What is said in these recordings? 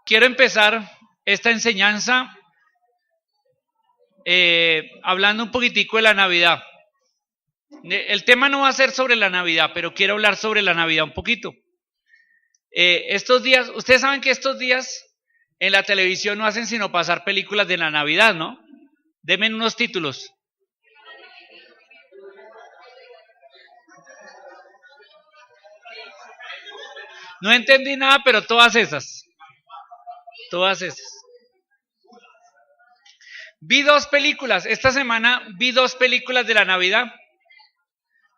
Quiero empezar esta enseñanza hablando un poquitico de la Navidad. El tema no va a ser sobre la Navidad, pero quiero hablar sobre la Navidad un poquito. Estos días, ustedes saben que estos días en la televisión no hacen sino pasar películas de la Navidad, ¿no? Denme unos títulos. No entendí nada, pero todas esas. Todas esas. Vi dos películas. Esta semana vi dos películas de la Navidad.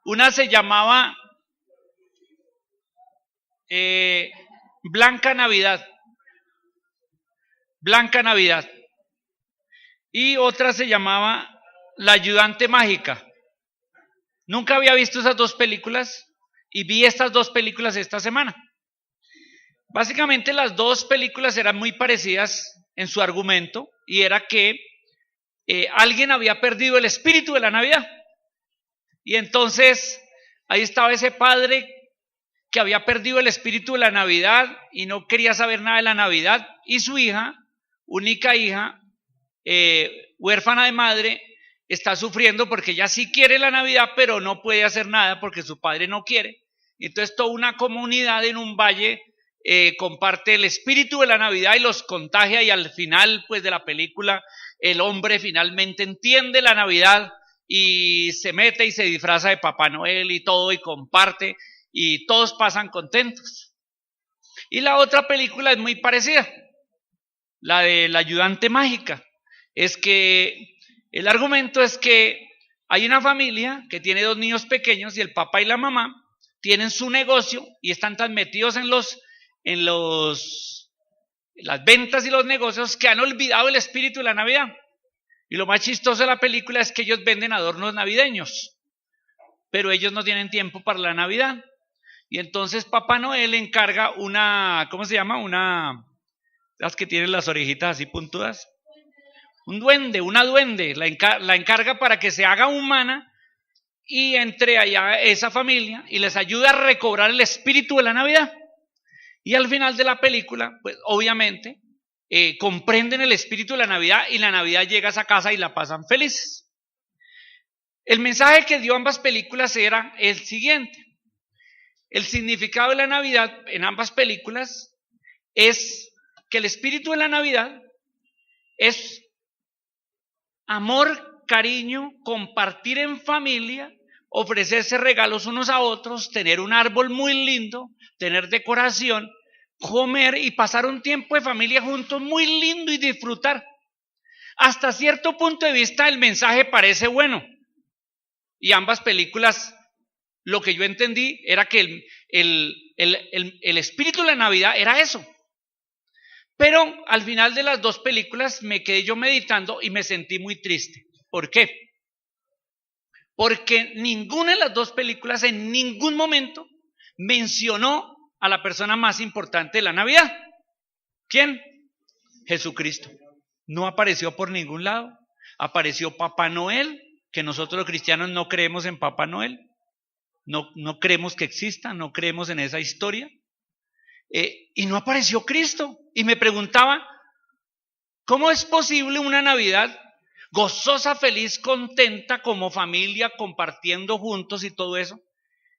Una se llamaba Blanca Navidad. Blanca Navidad. Y otra se llamaba La Ayudante Mágica. Nunca había visto esas dos películas y vi estas dos películas esta semana. Básicamente las dos películas eran muy parecidas en su argumento y era que alguien había perdido el espíritu de la Navidad. Y entonces ahí estaba ese padre que había perdido el espíritu de la Navidad y no quería saber nada de la Navidad, y su hija, única hija, huérfana de madre, está sufriendo porque ella sí quiere la Navidad, pero no puede hacer nada porque su padre no quiere. Entonces toda una comunidad en un valle comparte el espíritu de la Navidad y los contagia, y al final pues de la película el hombre finalmente entiende la Navidad y se mete y se disfraza de Papá Noel y todo y comparte y todos pasan contentos. Y la otra película es muy parecida, la de La Ayudante Mágica. Es que el argumento es que hay una familia que tiene dos niños pequeños y el papá y la mamá tienen su negocio y están tan metidos en las ventas y los negocios que han olvidado el espíritu de la Navidad. Y lo más chistoso de la película es que ellos venden adornos navideños, pero ellos no tienen tiempo para la Navidad. Y entonces Papá Noel encarga una, ¿cómo se llama? Las que tienen las orejitas así puntudas. Una duende, la encarga para que se haga humana y entre allá esa familia y les ayuda a recobrar el espíritu de la Navidad. Y al final de la película, pues obviamente, comprenden el espíritu de la Navidad y la Navidad llega a esa casa y la pasan felices. El mensaje que dio ambas películas era el siguiente. El significado de la Navidad en ambas películas es que el espíritu de la Navidad es amor, cariño, compartir en familia, ofrecerse regalos unos a otros, tener un árbol muy lindo, tener decoración, comer y pasar un tiempo de familia juntos muy lindo y disfrutar. Hasta cierto punto de vista el mensaje parece bueno. Y ambas películas, lo que yo entendí era que el espíritu de la Navidad era eso. Pero al final de las dos películas me quedé yo meditando y me sentí muy triste. ¿Por qué? Porque ninguna de las dos películas en ningún momento mencionó a la persona más importante de la Navidad. ¿Quién? Jesucristo. No apareció por ningún lado. Apareció Papá Noel, que nosotros los cristianos no creemos en Papá Noel. No creemos que exista, no creemos en esa historia. Y no apareció Cristo. Y me preguntaba, ¿cómo es posible una Navidad gozosa, feliz, contenta, como familia, compartiendo juntos y todo eso?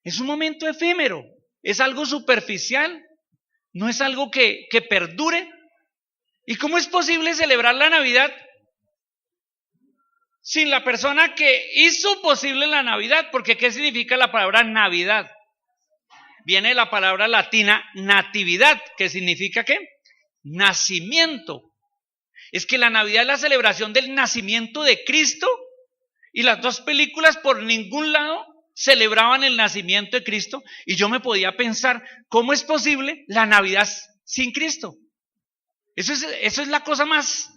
Es un momento efímero, es algo superficial, no es algo que perdure. ¿Y cómo es posible celebrar la Navidad sin la persona que hizo posible la Navidad? Porque ¿qué significa la palabra Navidad? Viene de la palabra latina natividad, que significa ¿qué? Nacimiento. Es que la Navidad es la celebración del nacimiento de Cristo, y las dos películas por ningún lado celebraban el nacimiento de Cristo, y yo me podía pensar, ¿cómo es posible la Navidad sin Cristo? Eso es la cosa más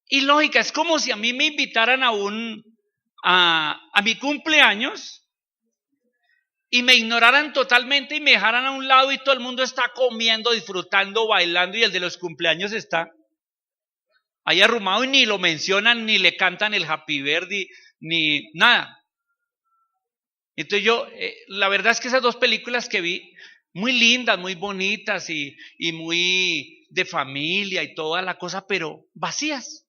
ilógica. Es como si a mí me invitaran a mi cumpleaños y me ignoraran totalmente y me dejaran a un lado y todo el mundo está comiendo, disfrutando, bailando, y el de los cumpleaños está ahí arrumado y ni lo mencionan, ni le cantan el Happy Birthday, ni nada. Entonces la verdad es que esas dos películas que vi, muy lindas, muy bonitas y muy de familia y toda la cosa, pero vacías,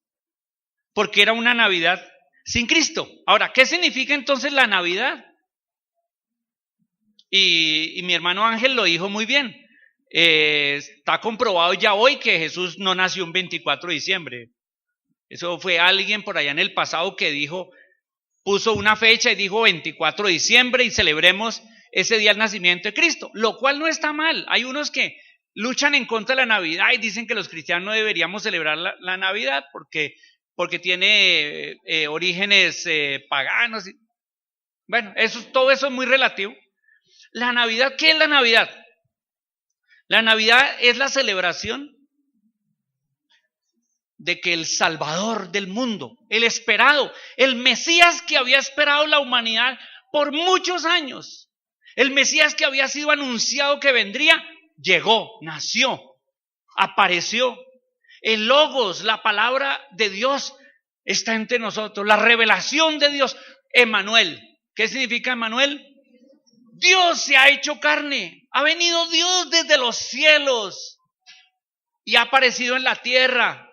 porque era una Navidad sin Cristo. Ahora, ¿qué significa entonces la Navidad? Y mi hermano Ángel lo dijo muy bien. Está comprobado ya hoy que Jesús no nació un 24 de diciembre. Eso fue alguien por allá en el pasado que dijo, puso una fecha y dijo 24 de diciembre y celebremos ese día el nacimiento de Cristo, lo cual no está mal. Hay unos que luchan en contra de la Navidad y dicen que los cristianos no deberíamos celebrar la Navidad porque tiene orígenes paganos. Bueno, todo eso es muy relativo. La Navidad, ¿qué es la Navidad? La Navidad es la celebración de que el Salvador del mundo, el esperado, el Mesías que había esperado la humanidad por muchos años, el Mesías que había sido anunciado que vendría, llegó, nació, apareció. El Logos, la palabra de Dios, está entre nosotros, la revelación de Dios. Emmanuel, ¿qué significa Emmanuel? Dios se ha hecho carne, ha venido Dios desde los cielos y ha aparecido en la tierra,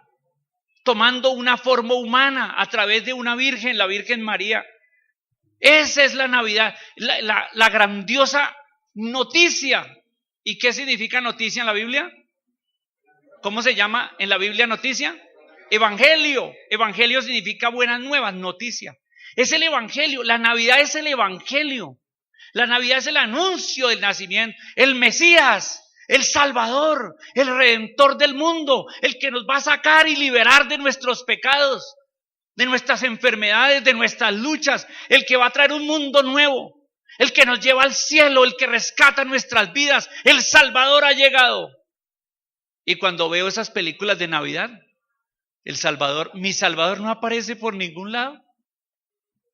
tomando una forma humana a través de una virgen, la Virgen María. Esa es la Navidad, la grandiosa noticia. ¿Y qué significa noticia en la Biblia? ¿Cómo se llama en la Biblia noticia? Evangelio. Evangelio significa buenas nuevas, noticia. Es el Evangelio, la Navidad es el Evangelio. La Navidad es el anuncio del nacimiento, el Mesías, el Salvador, el Redentor del mundo, el que nos va a sacar y liberar de nuestros pecados, de nuestras enfermedades, de nuestras luchas, el que va a traer un mundo nuevo, el que nos lleva al cielo, el que rescata nuestras vidas. El Salvador ha llegado. Y cuando veo esas películas de Navidad, mi Salvador no aparece por ningún lado.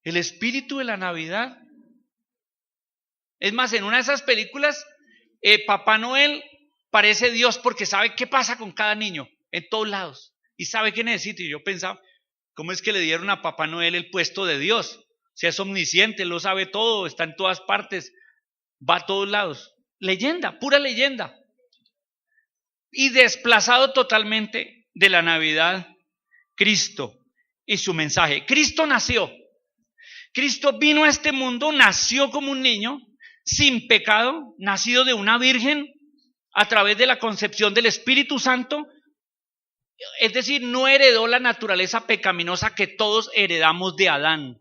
El espíritu de la Navidad. Es más, en una de esas películas, Papá Noel parece Dios porque sabe qué pasa con cada niño en todos lados y sabe qué necesita. Y yo pensaba, ¿cómo es que le dieron a Papá Noel el puesto de Dios? O sea, es omnisciente, lo sabe todo, está en todas partes, va a todos lados. Leyenda, pura leyenda. Y desplazado totalmente de la Navidad, Cristo y su mensaje. Cristo nació. Cristo vino a este mundo, nació como un niño, sin pecado, nacido de una virgen a través de la concepción del Espíritu Santo. Es decir, no heredó la naturaleza pecaminosa que todos heredamos de Adán.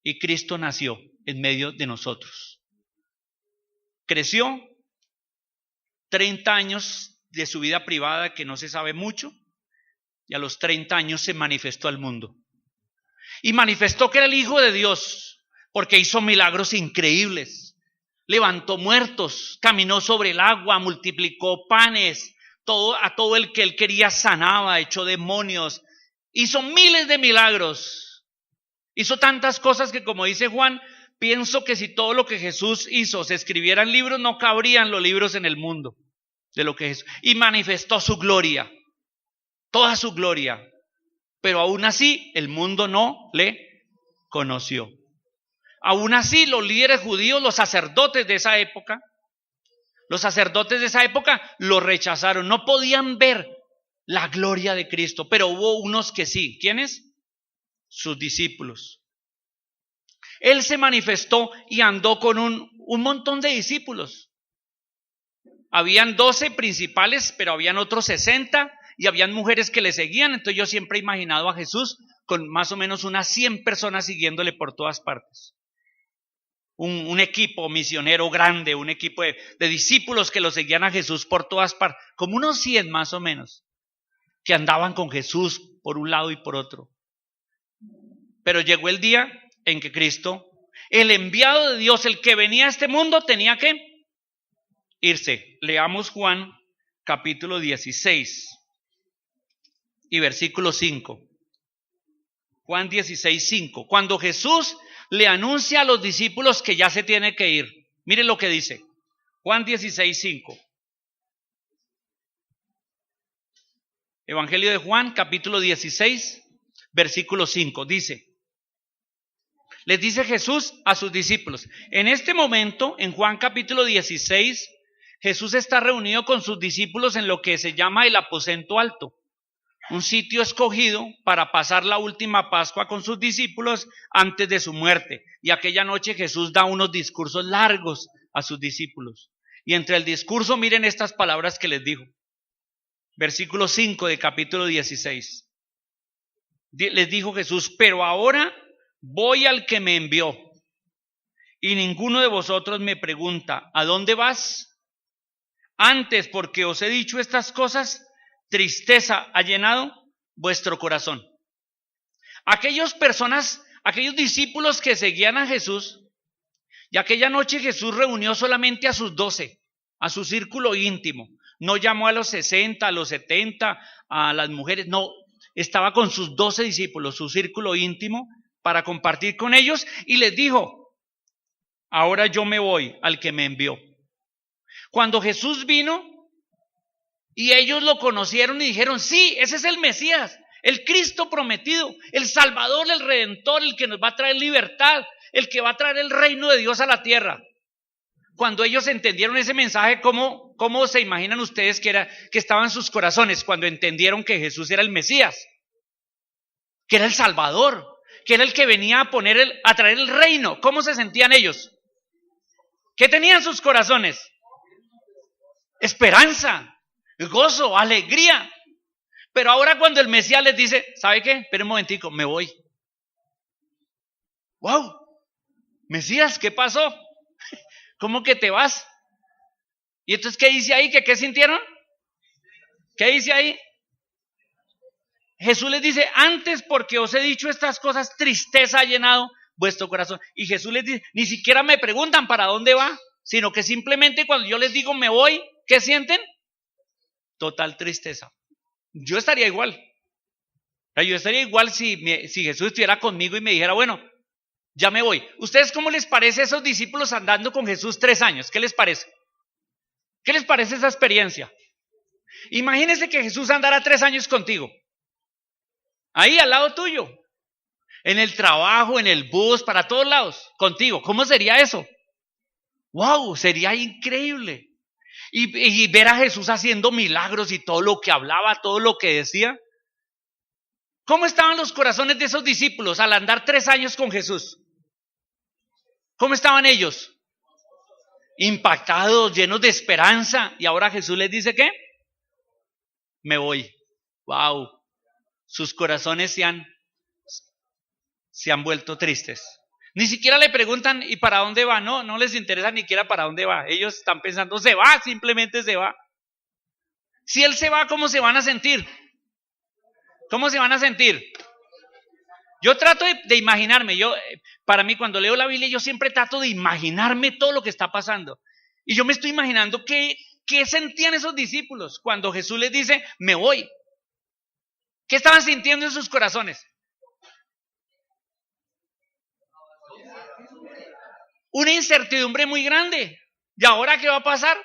Y Cristo nació en medio de nosotros. Creció 30 años de su vida privada, que no se sabe mucho, y a los 30 años se manifestó al mundo. Y manifestó que era el Hijo de Dios, porque hizo milagros increíbles. Levantó muertos, caminó sobre el agua, multiplicó panes, a todo el que él quería sanaba, echó demonios, hizo miles de milagros. Hizo tantas cosas que, como dice Juan, pienso que si todo lo que Jesús hizo se escribiera en libros, no cabrían los libros en el mundo de lo que Jesús. Y manifestó su gloria, toda su gloria. Pero aún así el mundo no le conoció. Aún así los líderes judíos, los sacerdotes de esa época, lo rechazaron. No podían ver la gloria de Cristo, pero hubo unos que sí. ¿Quiénes? Sus discípulos. Él se manifestó y andó con un montón de discípulos. Habían 12 principales, pero habían otros 60 y habían mujeres que le seguían. Entonces yo siempre he imaginado a Jesús con más o menos unas 100 personas siguiéndole por todas partes. Un equipo misionero grande, un equipo de discípulos que lo seguían a Jesús por todas partes, como unos 100 más o menos, que andaban con Jesús por un lado y por otro. Pero llegó el día en que Cristo, el enviado de Dios, el que venía a este mundo, tenía que irse. Leamos Juan capítulo 16 y versículo 5. Juan 16, 5. Cuando Jesús le anuncia a los discípulos que ya se tiene que ir. Miren lo que dice. Juan 16, 5. Evangelio de Juan, capítulo 16, versículo 5. Dice, les dice Jesús a sus discípulos. En este momento, en Juan capítulo 16, Jesús está reunido con sus discípulos en lo que se llama el aposento alto, un sitio escogido para pasar la última Pascua con sus discípulos antes de su muerte. Y aquella noche Jesús da unos discursos largos a sus discípulos. Y entre el discurso, miren estas palabras que les dijo. Versículo 5 de capítulo 16. Les dijo Jesús: pero ahora voy al que me envió, y ninguno de vosotros me pregunta: ¿a dónde vas? Antes, porque os he dicho estas cosas, tristeza ha llenado vuestro corazón. Aquellos discípulos que seguían a Jesús, y aquella noche Jesús reunió solamente a sus 12, a su círculo íntimo. No llamó a los 60, a los 70, a las mujeres, no, estaba con sus 12 discípulos, su círculo íntimo, para compartir con ellos, y les dijo: ahora yo me voy al que me envió. Cuando Jesús vino y ellos lo conocieron y dijeron: sí, ese es el Mesías, el Cristo prometido, el Salvador, el Redentor, el que nos va a traer libertad, el que va a traer el reino de Dios a la tierra. Cuando ellos entendieron ese mensaje, ¿cómo se imaginan ustedes que estaban en sus corazones cuando entendieron que Jesús era el Mesías, que era el Salvador, que era el que venía a traer el reino? ¿Cómo se sentían ellos? ¿Qué tenían sus corazones? Esperanza, gozo, alegría. Pero ahora cuando el Mesías les dice: ¿sabe qué? Espera un momentico, me voy. ¡Wow! Mesías, ¿qué pasó? ¿Cómo que te vas? ¿Y entonces qué dice ahí? ¿Qué sintieron? ¿Qué dice ahí? Jesús les dice: antes, porque os he dicho estas cosas, tristeza ha llenado vuestro corazón. Y Jesús les dice: ni siquiera me preguntan para dónde va, sino que simplemente cuando yo les digo me voy, ¿qué sienten? Total tristeza. Yo estaría igual. Yo estaría igual si Jesús estuviera conmigo y me dijera: bueno, ya me voy. ¿Ustedes cómo les parece esos discípulos andando con Jesús 3 años? ¿Qué les parece? ¿Qué les parece esa experiencia? Imagínense que Jesús andara 3 años contigo, ahí al lado tuyo, en el trabajo, en el bus, para todos lados, contigo. ¿Cómo sería eso? ¡Wow! Sería increíble. Y ver a Jesús haciendo milagros y todo lo que hablaba, todo lo que decía. ¿Cómo estaban los corazones de esos discípulos al andar 3 años con Jesús? ¿Cómo estaban ellos? Impactados, llenos de esperanza. Y ahora Jesús les dice: ¿qué? Me voy. ¡Wow! Sus corazones se han vuelto tristes. Ni siquiera le preguntan: ¿y para dónde va? No les interesa ni siquiera para dónde va. Ellos están pensando: se va, simplemente se va. Si Él se va, ¿cómo se van a sentir? ¿Cómo se van a sentir? Yo trato de imaginarme. Para mí, cuando leo la Biblia, yo siempre trato de imaginarme todo lo que está pasando. Y yo me estoy imaginando qué sentían esos discípulos cuando Jesús les dice: me voy. ¿Qué estaban sintiendo en sus corazones? Una incertidumbre muy grande. ¿Y ahora qué va a pasar?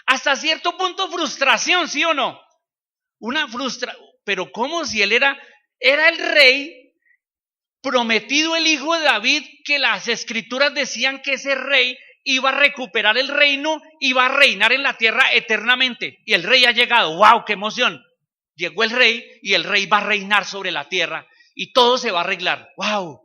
Hasta cierto punto frustración, ¿sí o no? Pero ¿cómo? Si él era el rey prometido, el hijo de David, que las escrituras decían que ese rey iba a recuperar el reino, iba a reinar en la tierra eternamente. Y el rey ha llegado. ¡Wow! ¡Qué emoción! Llegó el rey y el rey va a reinar sobre la tierra y todo se va a arreglar. ¡Wow!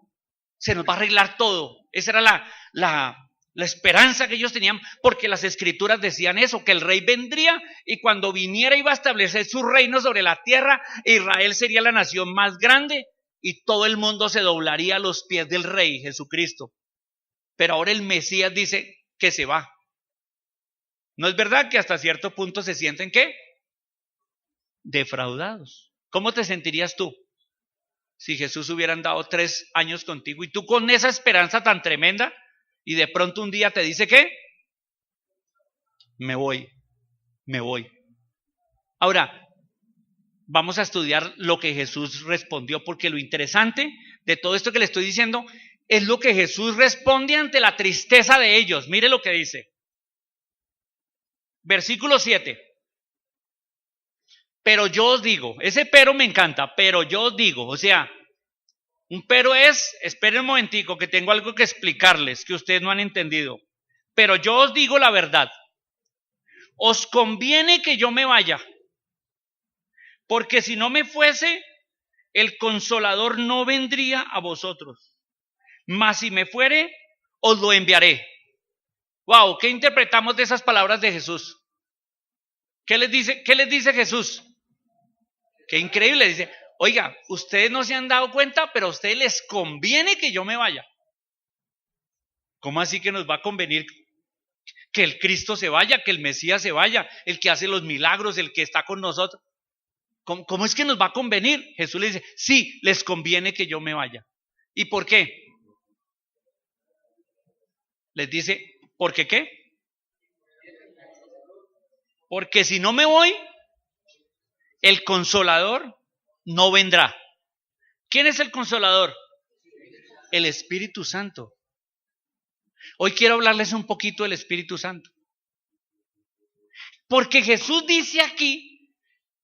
Se nos va a arreglar todo. Esa era la esperanza que ellos tenían, porque las escrituras decían eso, que el rey vendría y cuando viniera iba a establecer su reino sobre la tierra. Israel sería la nación más grande y todo el mundo se doblaría a los pies del rey Jesucristo. Pero ahora el Mesías dice que se va. ¿No es verdad que hasta cierto punto se sienten qué? Defraudados. ¿Cómo te sentirías tú si Jesús hubiera andado 3 años contigo y tú con esa esperanza tan tremenda y de pronto un día te dice ¿qué? Me voy. Ahora, vamos a estudiar lo que Jesús respondió, porque lo interesante de todo esto que le estoy diciendo es lo que Jesús responde ante la tristeza de ellos. Mire lo que dice. Versículo 7. Pero yo os digo, ese pero me encanta, pero yo os digo, o sea, un pero es, esperen un momentico que tengo algo que explicarles que ustedes no han entendido. Pero yo os digo la verdad, os conviene que yo me vaya, porque si no me fuese, el Consolador no vendría a vosotros, mas si me fuere, os lo enviaré. Wow, ¿qué interpretamos de esas palabras de Jesús? ¿Qué les dice Jesús? Qué increíble, dice, oiga, ustedes no se han dado cuenta, pero a ustedes les conviene que yo me vaya. ¿Cómo así que nos va a convenir que el Cristo se vaya, que el Mesías se vaya, el que hace los milagros, el que está con nosotros? ¿Cómo es que nos va a convenir? Jesús le dice, sí, les conviene que yo me vaya. ¿Y por qué? Les dice, ¿por qué qué? Porque si no me voy, el Consolador no vendrá. ¿Quién es el Consolador? El Espíritu Santo. Hoy quiero hablarles un poquito del Espíritu Santo. Porque Jesús dice aquí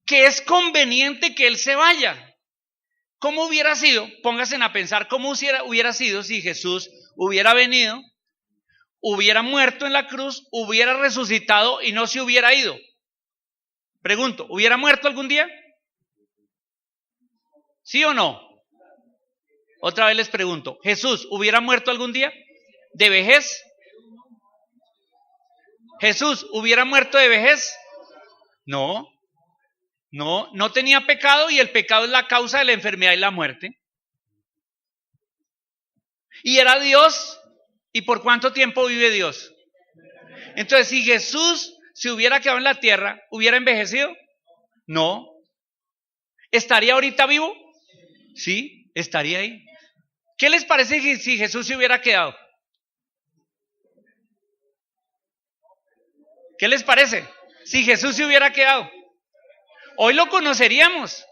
que es conveniente que Él se vaya. ¿Cómo hubiera sido? Pónganse a pensar cómo hubiera sido si Jesús hubiera venido, hubiera muerto en la cruz, hubiera resucitado y no se hubiera ido. Pregunto, ¿hubiera muerto algún día? ¿Sí o no? Otra vez les pregunto, ¿Jesús hubiera muerto algún día? ¿De vejez? ¿Jesús hubiera muerto de vejez? No, no tenía pecado y el pecado es la causa de la enfermedad y la muerte. Y era Dios. ¿Y por cuánto tiempo vive Dios? Entonces, si Jesús se hubiera quedado en la tierra, ¿hubiera envejecido? No. ¿Estaría ahorita vivo? Sí, estaría ahí. ¿Qué les parece si Jesús se hubiera quedado? ¿Qué les parece? Si Jesús se hubiera quedado. Hoy lo conoceríamos.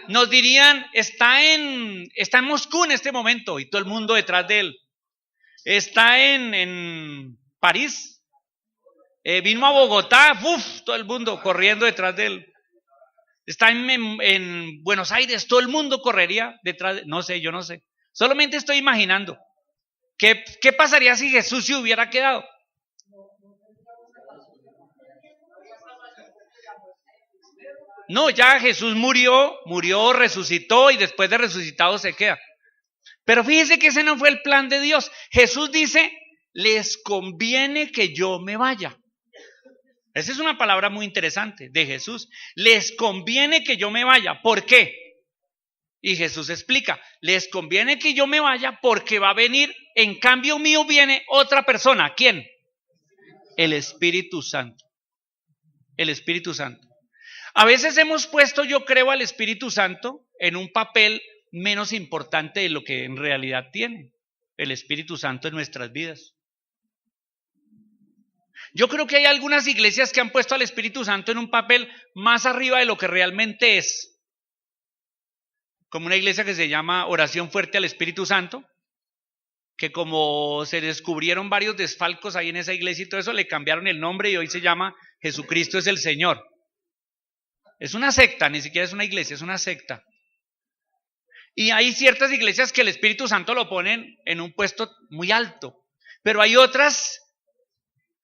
Nos dirían, está en Moscú en este momento y todo el mundo detrás de él. Está en París. Vino a Bogotá, todo el mundo corriendo detrás de él. Está en Buenos Aires, todo el mundo correría detrás de él. No sé, yo no sé. Solamente estoy imaginando. ¿Qué pasaría si Jesús se hubiera quedado? No, ya Jesús murió, resucitó y después de resucitado se queda. Pero fíjense que ese no fue el plan de Dios. Jesús dice, les conviene que yo me vaya. Esa es una palabra muy interesante de Jesús. Les conviene que yo me vaya. ¿Por qué? Y Jesús explica, les conviene que yo me vaya porque va a venir, en cambio mío viene otra persona. ¿Quién? El Espíritu Santo. El Espíritu Santo. A veces hemos puesto, yo creo, al Espíritu Santo en un papel menos importante de lo que en realidad tiene el Espíritu Santo en nuestras vidas. Yo creo que hay algunas iglesias que han puesto al Espíritu Santo en un papel más arriba de lo que realmente es. Como una iglesia que se llama Oración Fuerte al Espíritu Santo, que como se descubrieron varios desfalcos ahí en esa iglesia y todo eso, le cambiaron el nombre y hoy se llama Jesucristo es el Señor. Es una secta, ni siquiera es una iglesia, es una secta. Y hay ciertas iglesias que el Espíritu Santo lo ponen en un puesto muy alto, pero hay otras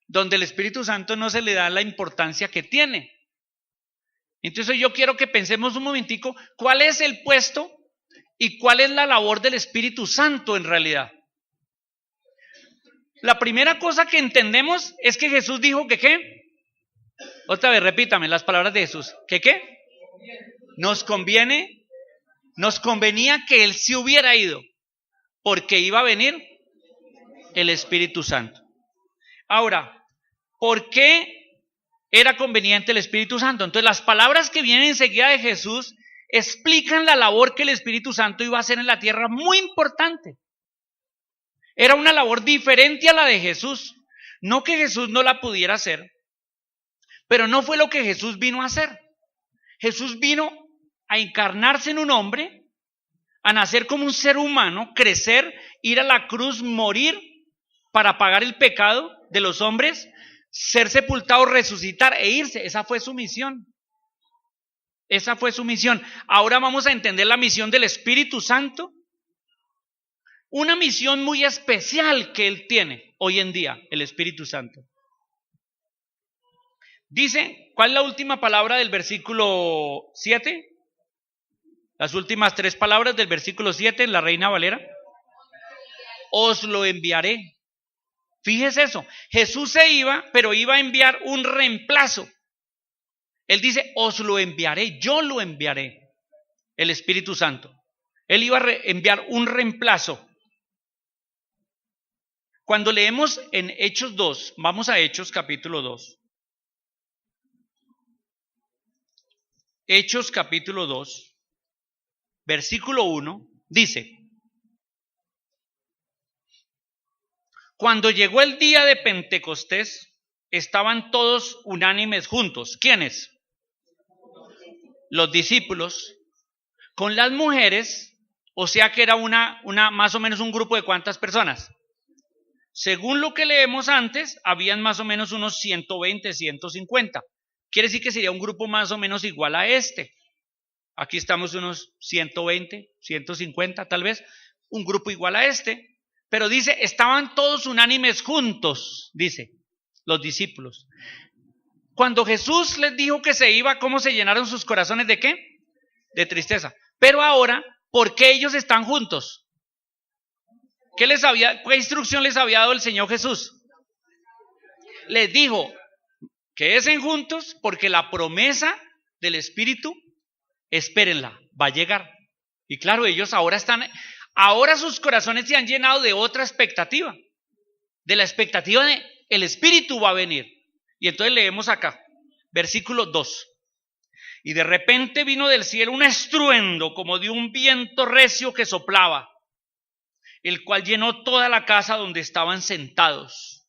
donde el Espíritu Santo no se le da la importancia que tiene. Entonces yo quiero que pensemos un momentico, ¿cuál es el puesto y cuál es la labor del Espíritu Santo en realidad? La primera cosa que entendemos es que Jesús dijo que ¿qué? Otra vez, repítame las palabras de Jesús. ¿Que qué? Nos convenía que Él se hubiera ido, porque iba a venir el Espíritu Santo. Ahora, ¿por qué era conveniente el Espíritu Santo? Entonces, las palabras que vienen enseguida de Jesús explican la labor que el Espíritu Santo iba a hacer en la tierra, muy importante. Era una labor diferente a la de Jesús. No que Jesús no la pudiera hacer, pero no fue lo que Jesús vino a hacer. Jesús vino a encarnarse en un hombre, a nacer como un ser humano, crecer, ir a la cruz, morir para pagar el pecado de los hombres, ser sepultado, resucitar e irse. Esa fue su misión. Esa fue su misión. Ahora vamos a entender la misión del Espíritu Santo. Una misión muy especial que Él tiene hoy en día, el Espíritu Santo. Dice, ¿cuál es la última palabra del versículo 7? Las últimas 3 palabras del versículo 7 en la Reina Valera. Os lo enviaré. Fíjese eso. Jesús se iba, pero iba a enviar un reemplazo. Él dice, os lo enviaré, yo lo enviaré, el Espíritu Santo. Él iba a enviar un reemplazo. Cuando leemos en Hechos 2, vamos a Hechos capítulo 2. Hechos capítulo 2, versículo 1, dice, cuando llegó el día de Pentecostés, estaban todos unánimes juntos. ¿Quiénes? Los discípulos, con las mujeres, o sea que era una más o menos un grupo de ¿cuántas personas? Según lo que leemos antes, habían más o menos unos 120, 150. Quiere decir que sería un grupo más o menos igual a este. Aquí estamos unos 120, 150 tal vez, un grupo igual a este. Pero dice, estaban todos unánimes juntos, dice, los discípulos. Cuando Jesús les dijo que se iba, ¿cómo se llenaron sus corazones de qué? De tristeza. Pero ahora, ¿por qué ellos están juntos? ¿Qué instrucción les había dado el Señor Jesús? Les dijo, quédense juntos porque la promesa del Espíritu, espérenla, va a llegar. Y claro, ellos ahora sus corazones se han llenado de otra expectativa, de la expectativa de el Espíritu va a venir. Y entonces leemos acá, versículo 2. Y de repente vino del cielo un estruendo como de un viento recio que soplaba, el cual llenó toda la casa donde estaban sentados.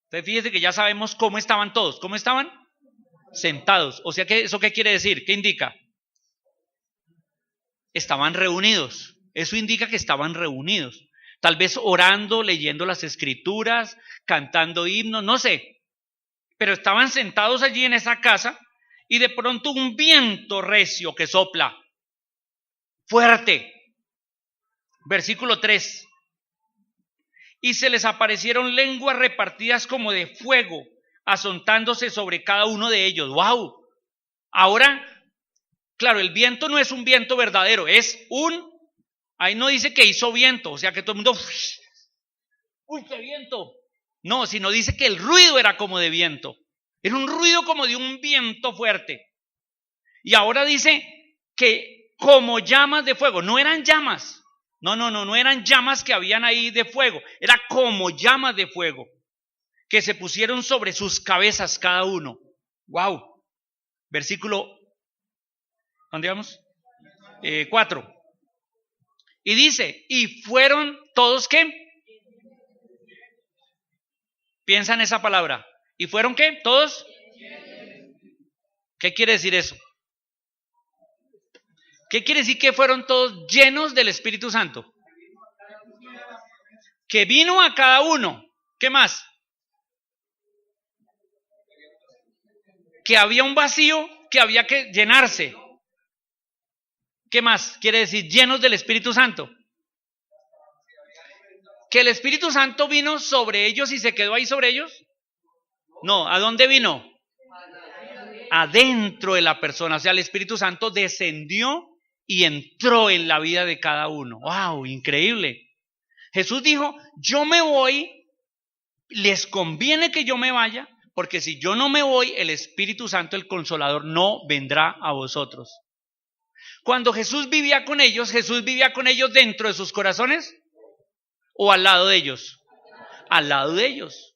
Entonces fíjese que ya sabemos cómo estaban todos. ¿Cómo estaban? Sentados. O sea, ¿eso qué quiere decir? ¿Qué indica? Estaban reunidos. Eso indica que estaban reunidos. Tal vez orando, leyendo las escrituras, cantando himnos, no sé. Pero estaban sentados allí en esa casa y de pronto un viento recio que sopla, fuerte. Versículo 3. Y se les aparecieron lenguas repartidas como de fuego, asentándose sobre cada uno de ellos. ¡Wow! Ahora, claro, el viento no es un viento verdadero, ahí no dice que hizo viento, o sea que todo el mundo, ¡uy, qué viento! No, sino dice que el ruido era como de viento. Era un ruido como de un viento fuerte. Y ahora dice que como llamas de fuego, no eran llamas. No eran llamas que habían ahí de fuego, era como llamas de fuego que se pusieron sobre sus cabezas cada uno. ¡Wow! Versículo, ¿dónde vamos? 4. Y dice, y fueron todos ¿qué? Piensa en esa palabra. ¿Y fueron qué? ¿Todos? ¿Qué quiere decir eso? ¿Qué quiere decir que fueron todos llenos del Espíritu Santo? Que vino a cada uno. ¿Qué más? Que había un vacío que había que llenarse. ¿Qué más quiere decir llenos del Espíritu Santo? ¿Que el Espíritu Santo vino sobre ellos y se quedó ahí sobre ellos? No, ¿a dónde vino? Adentro de la persona. O sea, el Espíritu Santo descendió y entró en la vida de cada uno. ¡Wow! Increíble. Jesús dijo, yo me voy, les conviene que yo me vaya, porque si yo no me voy, el Espíritu Santo, el Consolador, no vendrá a vosotros. Cuando Jesús vivía con ellos dentro de sus corazones o al lado de ellos. Al lado de ellos.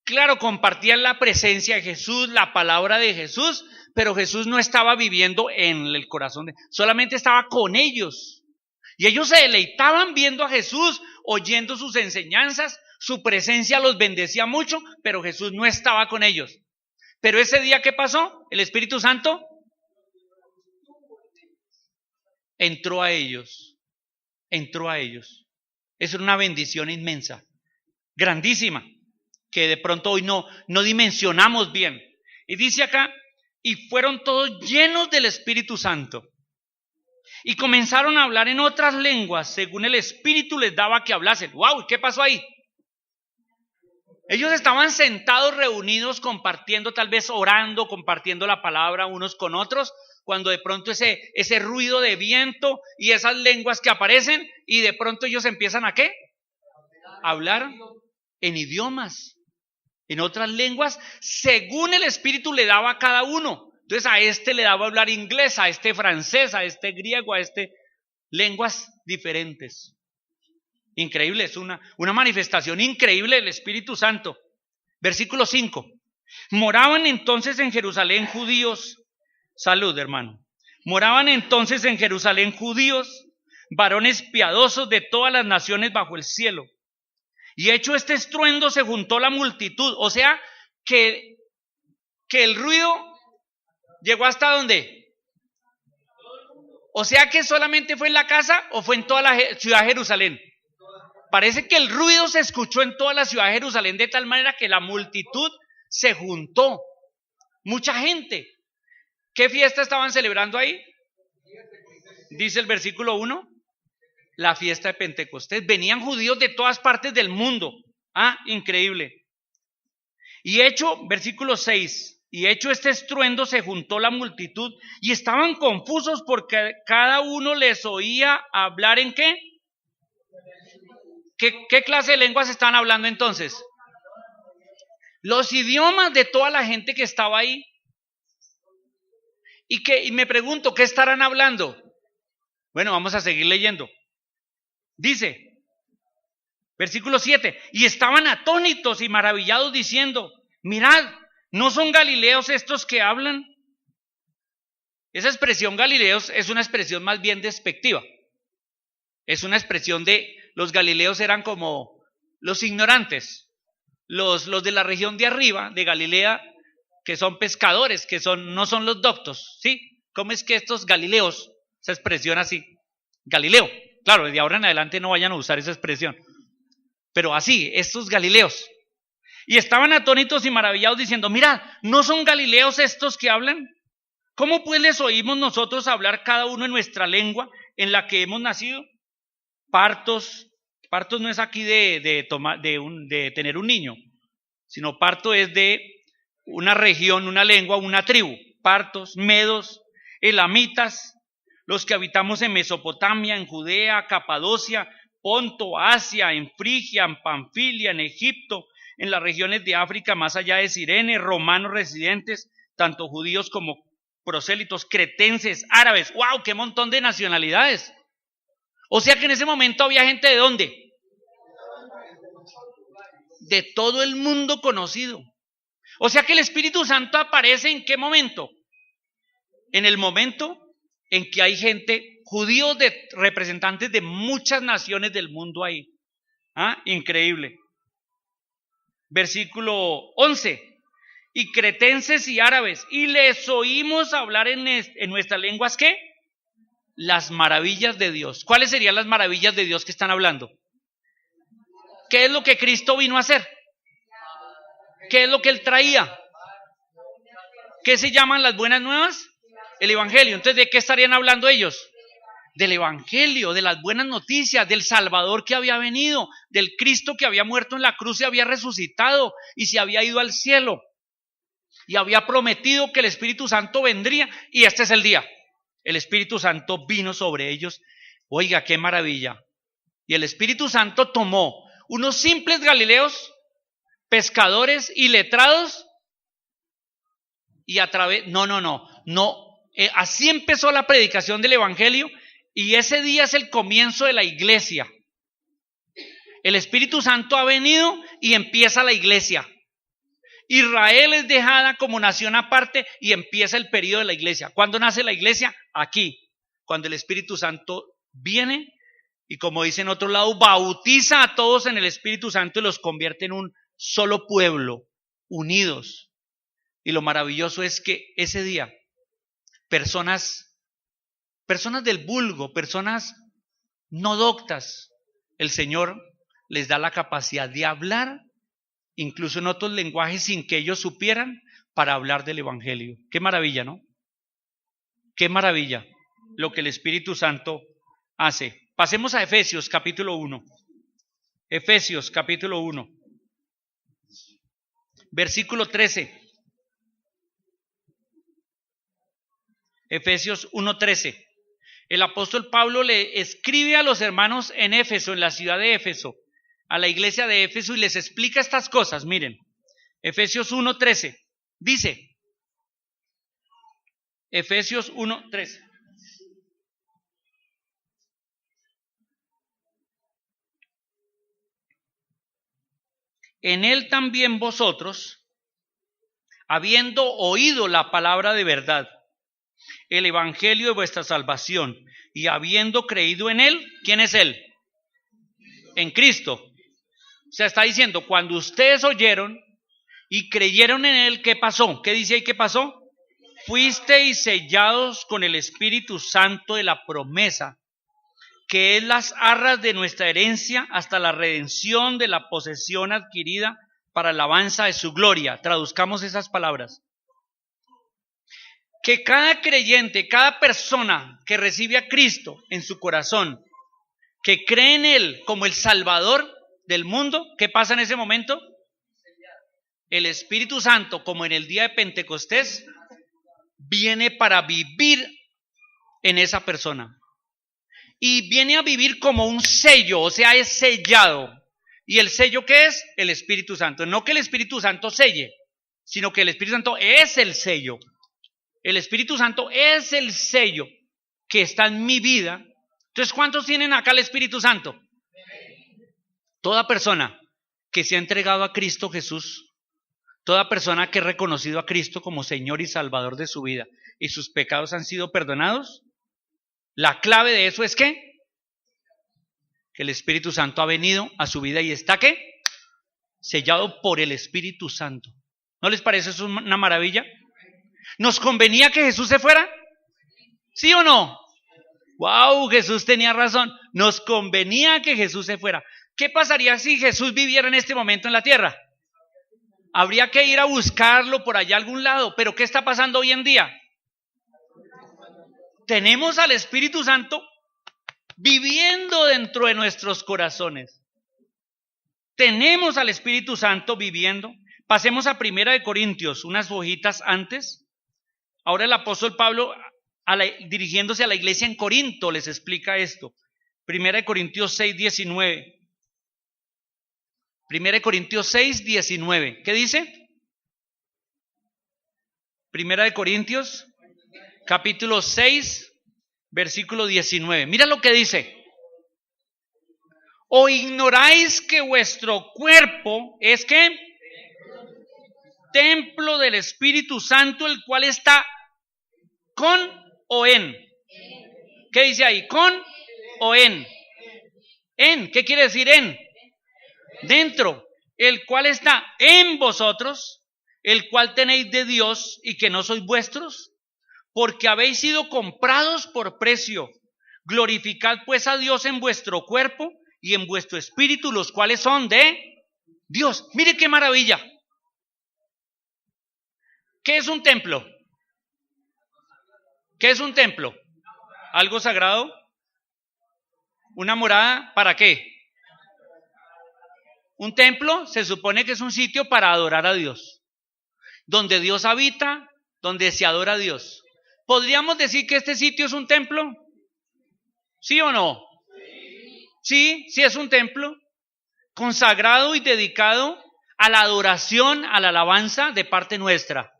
Claro, compartían la presencia de Jesús, la palabra de Jesús, pero Jesús no estaba viviendo en el corazón, solamente estaba con ellos. Y ellos se deleitaban viendo a Jesús, oyendo sus enseñanzas, su presencia los bendecía mucho, pero Jesús no estaba con ellos. Pero ese día, ¿qué pasó? El Espíritu Santo entró a ellos. Eso era una bendición inmensa, grandísima, que de pronto hoy no dimensionamos bien. Y dice acá, y fueron todos llenos del Espíritu Santo. Y comenzaron a hablar en otras lenguas, según el Espíritu les daba que hablasen. ¡Wow! ¿Qué pasó ahí? Ellos estaban sentados, reunidos, compartiendo, tal vez orando, compartiendo la palabra unos con otros, cuando de pronto ese ruido de viento y esas lenguas que aparecen, y de pronto ellos empiezan ¿a qué? A hablar en idiomas, en otras lenguas, según el Espíritu le daba a cada uno. Entonces a este le daba a hablar inglés, a este francés, a este griego, a este lenguas diferentes. Increíble, es una manifestación increíble del Espíritu Santo. Versículo 5. Moraban entonces en Jerusalén judíos. Salud, hermano. Moraban entonces en Jerusalén judíos, varones piadosos de todas las naciones bajo el cielo. Y hecho este estruendo se juntó la multitud. O sea, que el ruido llegó hasta ¿dónde? O sea, que solamente fue en la casa o fue en toda la ciudad de Jerusalén. Parece que el ruido se escuchó en toda la ciudad de Jerusalén de tal manera que la multitud se juntó. Mucha gente. ¿Qué fiesta estaban celebrando ahí? Dice el versículo 1, la fiesta de Pentecostés. Venían judíos de todas partes del mundo. Increíble. Y hecho, versículo 6, y hecho este estruendo se juntó la multitud y estaban confusos porque cada uno les oía hablar ¿en qué? ¿Qué clase de lenguas estaban hablando entonces? Los idiomas de toda la gente que estaba ahí. Y me pregunto, ¿qué estarán hablando? Bueno, vamos a seguir leyendo. Dice, versículo 7, y estaban atónitos y maravillados diciendo, mirad, ¿no son galileos estos que hablan? Esa expresión galileos es una expresión más bien despectiva. Es una expresión de, los galileos eran como los ignorantes, los de la región de arriba, de Galilea, que son pescadores, que no son los doctos, ¿sí? ¿Cómo es que estos galileos, esa expresión así, Galileo, claro, de ahora en adelante no vayan a usar esa expresión, pero así, estos galileos, y estaban atónitos y maravillados diciendo, mirad, ¿no son galileos estos que hablan? ¿Cómo pues les oímos nosotros hablar cada uno en nuestra lengua en la que hemos nacido? Partos no es aquí de tener un niño, sino parto es de una región, una lengua, una tribu. Partos, medos, elamitas, los que habitamos en Mesopotamia, en Judea, Capadocia, Ponto, Asia, en Frigia, en Panfilia, en Egipto, en las regiones de África más allá de Cirene, romanos residentes, tanto judíos como prosélitos, cretenses, árabes. ¡Wow! ¡Qué montón de nacionalidades! O sea que en ese momento había gente ¿de dónde? De todo el mundo conocido. O sea que el Espíritu Santo aparece ¿en qué momento? En el momento en que hay gente, judíos, representantes de muchas naciones del mundo ahí. Increíble. Versículo 11. Y cretenses y árabes, y les oímos hablar en nuestras lenguas, ¿qué? Las maravillas de Dios. ¿Cuáles serían las maravillas de Dios que están hablando? ¿Qué es lo que Cristo vino a hacer? ¿Qué es lo que Él traía? ¿Qué se llaman las buenas nuevas? El Evangelio. Entonces, ¿de qué estarían hablando ellos? Del Evangelio, de las buenas noticias, del Salvador que había venido, del Cristo que había muerto en la cruz y había resucitado y se había ido al cielo y había prometido que el Espíritu Santo vendría, y este es el día. El Espíritu Santo vino sobre ellos. Oiga, qué maravilla. Y el Espíritu Santo tomó unos simples galileos, pescadores y letrados, y a través, así empezó la predicación del Evangelio, y ese día es el comienzo de la iglesia. El Espíritu Santo ha venido y empieza la iglesia. Israel es dejada como nación aparte y empieza el periodo de la iglesia. ¿Cuándo nace la iglesia? Aquí, cuando el Espíritu Santo viene y, como dice en otro lado, bautiza a todos en el Espíritu Santo y los convierte en un solo pueblo, unidos. Y lo maravilloso es que ese día personas del vulgo, personas no doctas, el Señor les da la capacidad de hablar incluso en otros lenguajes sin que ellos supieran, para hablar del Evangelio. Qué maravilla, ¿no? Qué maravilla lo que el Espíritu Santo hace. Pasemos a Efesios capítulo 1. Efesios capítulo 1. versículo 13. Efesios 1:13. El apóstol Pablo le escribe a los hermanos en Éfeso, en la ciudad de Éfeso, a la iglesia de Éfeso, y les explica estas cosas. Miren, Efesios 1:13 dice, Efesios 1:13. En él también vosotros, habiendo oído la palabra de verdad, el evangelio de vuestra salvación, y habiendo creído en él, ¿quién es él? En Cristo. O sea, está diciendo, cuando ustedes oyeron y creyeron en él, ¿qué pasó? ¿Qué dice ahí que pasó? Fuisteis sellados con el Espíritu Santo de la promesa, que es las arras de nuestra herencia hasta la redención de la posesión adquirida para alabanza de su gloria. Traduzcamos esas palabras. Que cada creyente, cada persona que recibe a Cristo en su corazón, que cree en él como el Salvador del mundo, ¿qué pasa en ese momento? El Espíritu Santo, como en el día de Pentecostés, viene para vivir en esa persona. Y viene a vivir como un sello, o sea, es sellado. ¿Y el sello qué es? El Espíritu Santo. No que el Espíritu Santo selle, sino que el Espíritu Santo es el sello. El Espíritu Santo es el sello que está en mi vida. Entonces, ¿cuántos tienen acá el Espíritu Santo? Toda persona que se ha entregado a Cristo Jesús, toda persona que ha reconocido a Cristo como Señor y Salvador de su vida y sus pecados han sido perdonados, la clave de eso es ¿qué? Que el Espíritu Santo ha venido a su vida y está ¿qué? Sellado por el Espíritu Santo. ¿No les parece eso una maravilla? ¿Nos convenía que Jesús se fuera? ¿Sí o no? ¡Wow! Jesús tenía razón. Nos convenía que Jesús se fuera. ¿Qué pasaría si Jesús viviera en este momento en la tierra? Habría que ir a buscarlo por allá a algún lado. ¿Pero qué está pasando hoy en día? Tenemos al Espíritu Santo viviendo dentro de nuestros corazones. Tenemos al Espíritu Santo viviendo. Pasemos a 1 Corintios, unas hojitas antes. Ahora el apóstol Pablo, dirigiéndose a la iglesia en Corinto, les explica esto. 1 Corintios 6:19. 1 Corintios 6:19. ¿Qué dice? 1 Corintios capítulo 6, versículo 19. Mira lo que dice. ¿O ignoráis que vuestro cuerpo es ¿qué? Templo del Espíritu Santo, el cual está con o en. ¿Qué dice ahí? ¿Con o en? En, ¿qué quiere decir en? Dentro, el cual está en vosotros, el cual tenéis de Dios y que no sois vuestros, porque habéis sido comprados por precio. Glorificad pues a Dios en vuestro cuerpo y en vuestro espíritu, los cuales son de Dios. Mire qué maravilla. ¿Qué es un templo? ¿Qué es un templo? ¿Algo sagrado? ¿Una morada? ¿Para qué? Un templo se supone que es un sitio para adorar a Dios, donde Dios habita, donde se adora a Dios. ¿Podríamos decir que este sitio es un templo? ¿Sí o no? Sí, sí es un templo consagrado y dedicado a la adoración, a la alabanza de parte nuestra.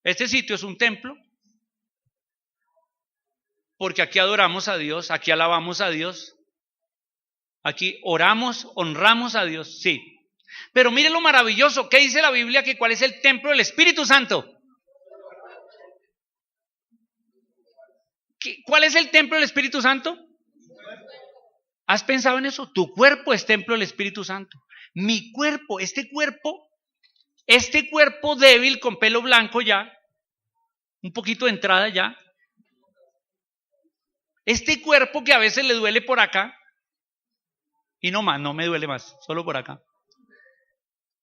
Este sitio es un templo porque aquí adoramos a Dios, aquí alabamos a Dios, aquí oramos, honramos a Dios, sí. Pero mire lo maravilloso, ¿qué dice la Biblia? Que ¿cuál es el templo del Espíritu Santo? ¿Cuál es el templo del Espíritu Santo? ¿Has pensado en eso? Tu cuerpo es templo del Espíritu Santo. Mi cuerpo, este cuerpo débil con pelo blanco ya, un poquito de entrada ya, este cuerpo que a veces le duele por acá, y no más, no me duele más, solo por acá.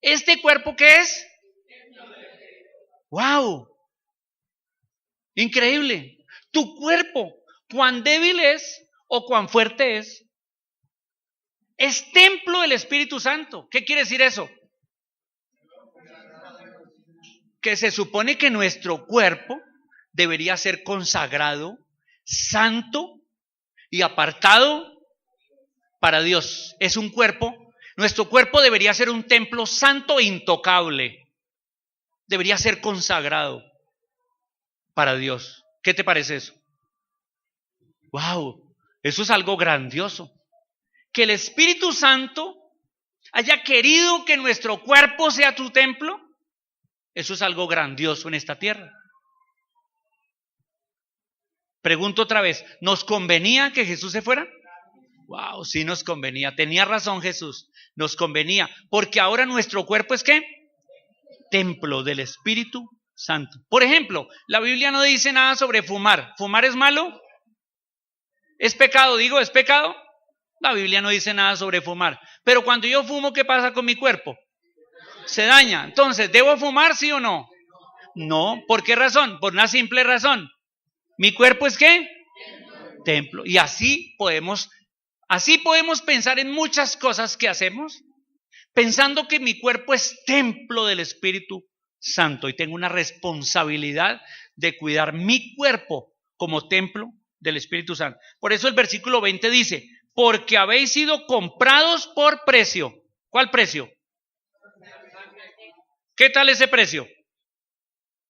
¿Este cuerpo qué es? ¡Wow! Increíble. Tu cuerpo, cuán débil es o cuán fuerte es templo del Espíritu Santo. ¿Qué quiere decir eso? que se supone que nuestro cuerpo debería ser consagrado, santo y apartado para Dios. Es un cuerpo, nuestro cuerpo debería ser un templo santo e intocable. Debería ser consagrado para Dios. ¿Qué te parece eso? ¡Wow! Eso es algo grandioso. Que el Espíritu Santo haya querido que nuestro cuerpo sea tu templo, eso es algo grandioso en esta tierra. Pregunto otra vez, ¿nos convenía que Jesús se fuera? Wow, sí nos convenía. Tenía razón Jesús, nos convenía, porque ahora nuestro cuerpo es ¿qué? Templo del Espíritu Santo. Por ejemplo, la Biblia no dice nada sobre fumar. ¿Fumar es malo? ¿Es pecado? Digo, ¿es pecado? La Biblia no dice nada sobre fumar. Pero cuando yo fumo, ¿qué pasa con mi cuerpo? Se daña. Entonces, ¿debo fumar, sí o no? No. ¿Por qué razón? Por una simple razón. ¿Mi cuerpo es qué? Templo. Y así podemos pensar en muchas cosas que hacemos, pensando que mi cuerpo es templo del Espíritu Santo y tengo una responsabilidad de cuidar mi cuerpo como templo del Espíritu Santo. Por eso el versículo 20 dice, porque habéis sido comprados por precio. ¿Cuál precio? ¿Qué tal ese precio?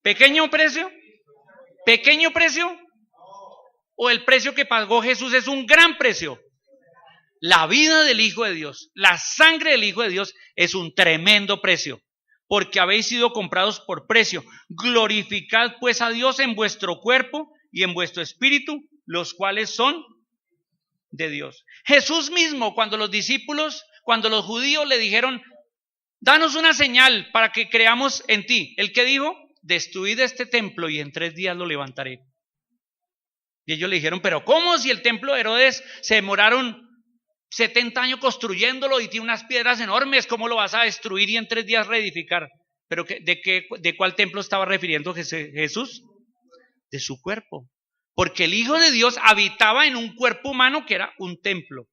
¿Pequeño precio? ¿Pequeño precio? ¿O el precio que pagó Jesús es un gran precio? La vida del Hijo de Dios, la sangre del Hijo de Dios es un tremendo precio, porque habéis sido comprados por precio. Glorificad pues a Dios en vuestro cuerpo y en vuestro espíritu, los cuales son de Dios. Jesús mismo, cuando los judíos le dijeron, danos una señal para que creamos en ti, ¿el qué dijo? Destruid este templo y en 3 días lo levantaré. Y ellos le dijeron, pero ¿cómo? Si el templo de Herodes se demoraron 70 años construyéndolo y tiene unas piedras enormes, ¿cómo lo vas a destruir y en 3 días reedificar? ¿Pero de cuál templo estaba refiriendo Jesús? De su cuerpo. Porque el Hijo de Dios habitaba en un cuerpo humano que era un templo.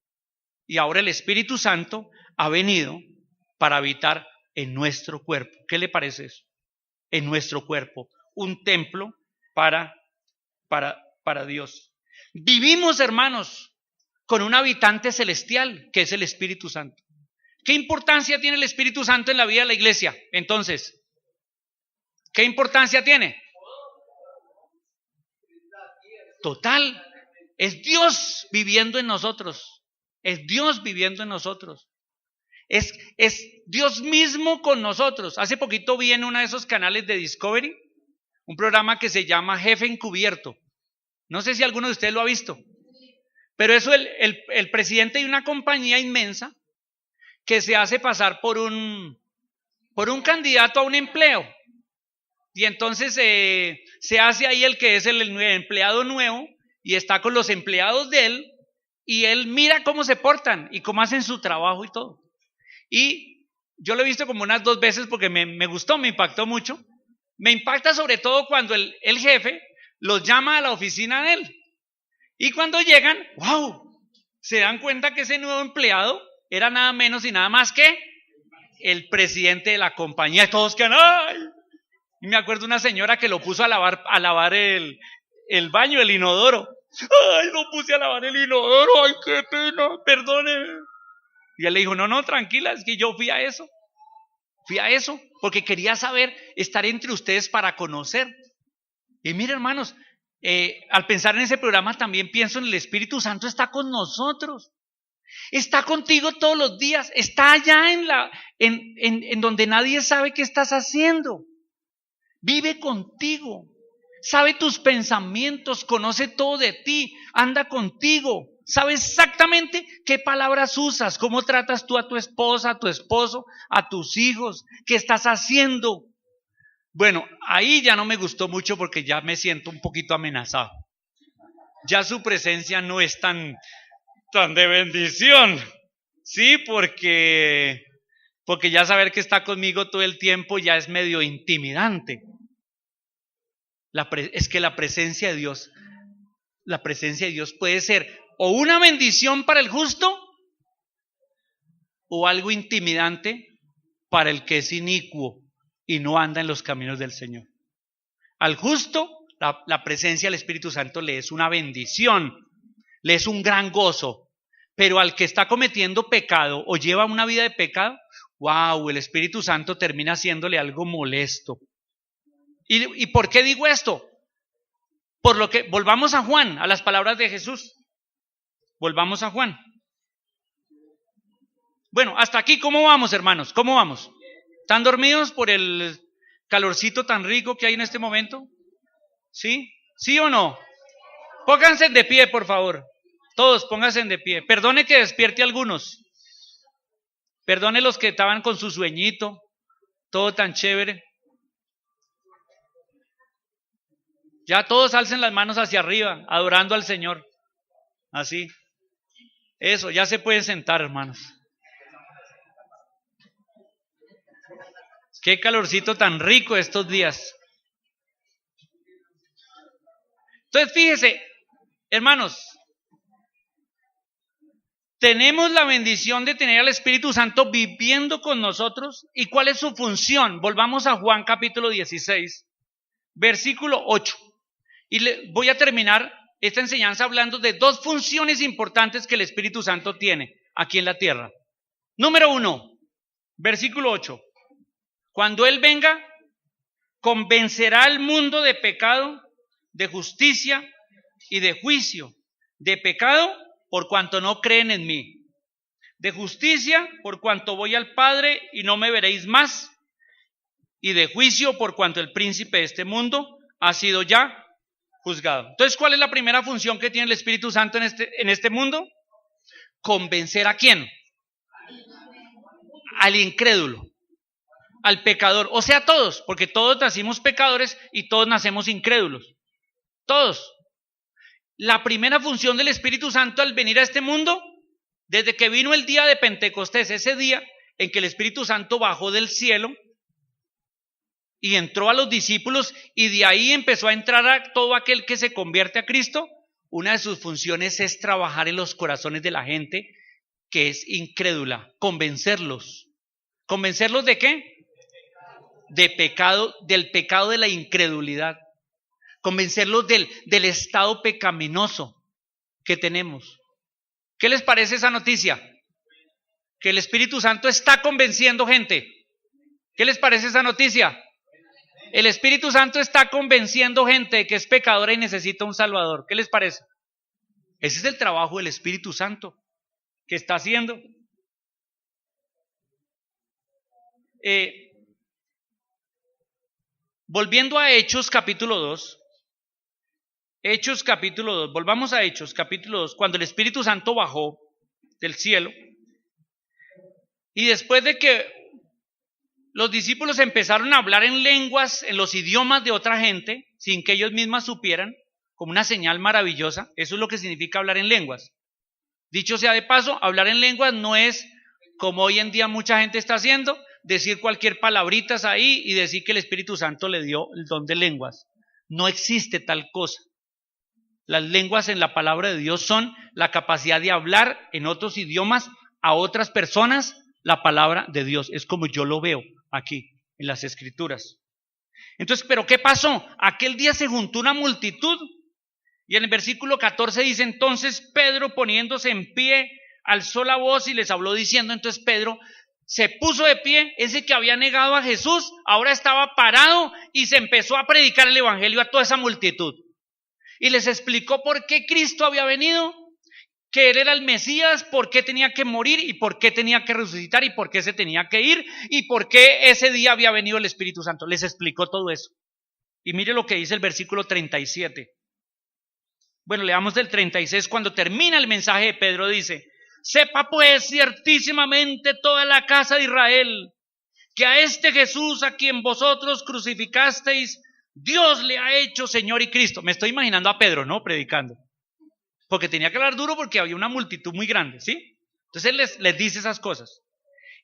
Y ahora el Espíritu Santo ha venido para habitar en nuestro cuerpo. ¿Qué le parece eso? En nuestro cuerpo. Un templo para Dios. Vivimos, hermanos, con un habitante celestial, que es el Espíritu Santo. ¿Qué importancia tiene el Espíritu Santo en la vida de la iglesia? Entonces, ¿qué importancia tiene? Total. Es Dios viviendo en nosotros. Es Dios viviendo en nosotros. Es Dios mismo con nosotros. Hace poquito vi en uno de esos canales de Discovery un programa que se llama Jefe Encubierto. No sé si alguno de ustedes lo ha visto. Pero eso el presidente de una compañía inmensa que se hace pasar por un candidato a un empleo. Y entonces se hace ahí el que es el empleado nuevo y está con los empleados de él y él mira cómo se portan y cómo hacen su trabajo y todo. Y yo lo he visto como unas 2 veces porque me gustó, me impactó mucho. Me impacta sobre todo cuando el jefe los llama a la oficina de él. Y cuando llegan, ¡wow! Se dan cuenta que ese nuevo empleado era nada menos y nada más que el presidente de la compañía. Y todos quedan, ¡ay! Y me acuerdo una señora que lo puso a lavar el baño, el inodoro. ¡Ay, lo puse a lavar el inodoro! ¡Ay, qué pena! Perdone. Y él le dijo, no, tranquila, es que yo fui a eso. Fui a eso porque quería saber, estar entre ustedes para conocer. Y mire, hermanos, al pensar en ese programa también pienso en el Espíritu Santo está con nosotros. Está contigo todos los días. Está allá en donde nadie sabe qué estás haciendo. Vive contigo. Sabe tus pensamientos, conoce todo de ti, anda contigo. Sabe exactamente qué palabras usas, cómo tratas tú a tu esposa, a tu esposo, a tus hijos, qué estás haciendo. Bueno, ahí ya no me gustó mucho porque ya me siento un poquito amenazado. Ya su presencia no es tan de bendición. Sí, porque ya saber que está conmigo todo el tiempo ya es medio intimidante. Es que la presencia de Dios puede ser o una bendición para el justo o algo intimidante para el que es inicuo, y no anda en los caminos del Señor. Al justo, la presencia del Espíritu Santo le es una bendición, le es un gran gozo, pero al que está cometiendo pecado o lleva una vida de pecado, wow, el Espíritu Santo termina haciéndole algo molesto. ¿Y por qué digo esto? Por lo que, volvamos a Juan, a las palabras de Jesús. Volvamos a Juan. Bueno, hasta aquí, ¿cómo vamos, hermanos? ¿Cómo vamos? ¿Están dormidos por el calorcito tan rico que hay en este momento? ¿Sí? ¿Sí o no? Pónganse de pie, por favor. Todos, pónganse de pie. Perdone que despierte a algunos. Perdone los que estaban con su sueñito, todo tan chévere. Ya todos alcen las manos hacia arriba, adorando al Señor. Así. Eso, ya se pueden sentar, hermanos. Qué calorcito tan rico estos días. Entonces, fíjese, hermanos, tenemos la bendición de tener al Espíritu Santo viviendo con nosotros. ¿Y cuál es su función? Volvamos a Juan capítulo 16, versículo 8. Y voy a terminar esta enseñanza hablando de dos funciones importantes que el Espíritu Santo tiene aquí en la tierra. Número 1, versículo 8. Cuando Él venga, convencerá al mundo de pecado, de justicia y de juicio. De pecado, por cuanto no creen en mí. De justicia, por cuanto voy al Padre y no me veréis más. Y de juicio, por cuanto el príncipe de este mundo ha sido ya juzgado. Entonces, ¿cuál es la primera función que tiene el Espíritu Santo en este mundo? ¿Convencer a quién? Al incrédulo, al pecador, o sea, todos, porque todos nacimos pecadores y todos nacemos incrédulos. Todos. La primera función del Espíritu Santo al venir a este mundo, desde que vino el día de Pentecostés, ese día en que el Espíritu Santo bajó del cielo y entró a los discípulos y de ahí empezó a entrar a todo aquel que se convierte a Cristo, una de sus funciones es trabajar en los corazones de la gente que es incrédula, convencerlos. ¿Convencerlos de qué? De pecado, del pecado de la incredulidad. Convencerlos del estado pecaminoso que tenemos. ¿Qué les parece esa noticia? Que el Espíritu Santo está convenciendo gente. ¿Qué les parece esa noticia? El Espíritu Santo está convenciendo gente de que es pecadora y necesita un Salvador. ¿Qué les parece? Ese es el trabajo del Espíritu Santo que está haciendo. Volviendo a Hechos capítulo 2. Hechos capítulo 2. Volvamos a Hechos capítulo 2. Cuando el Espíritu Santo bajó del cielo. Y después de que los discípulos empezaron a hablar en lenguas, en los idiomas de otra gente, sin que ellos mismos supieran, como una señal maravillosa. Eso es lo que significa hablar en lenguas. Dicho sea de paso, hablar en lenguas no es como hoy en día mucha gente está haciendo, decir cualquier palabritas ahí y decir que el Espíritu Santo le dio el don de lenguas. No existe tal cosa. Las lenguas en la palabra de Dios son la capacidad de hablar en otros idiomas a otras personas la palabra de Dios. Es como yo lo veo aquí en las Escrituras. Entonces, ¿pero qué pasó? Aquel día se juntó una multitud y en el versículo 14 dice, entonces Pedro poniéndose en pie, alzó la voz y les habló diciendo, entonces Pedro se puso de pie, ese que había negado a Jesús, ahora estaba parado y se empezó a predicar el evangelio a toda esa multitud. Y les explicó por qué Cristo había venido, que Él era el Mesías, por qué tenía que morir y por qué tenía que resucitar y por qué se tenía que ir y por qué ese día había venido el Espíritu Santo. Les explicó todo eso. Y mire lo que dice el versículo 37. Bueno, leamos del 36, cuando termina el mensaje de Pedro dice, sepa pues ciertísimamente toda la casa de Israel, que a este Jesús a quien vosotros crucificasteis, Dios le ha hecho Señor y Cristo. Me estoy imaginando a Pedro, ¿no? Predicando. Porque tenía que hablar duro porque había una multitud muy grande, ¿sí? Entonces les dice esas cosas.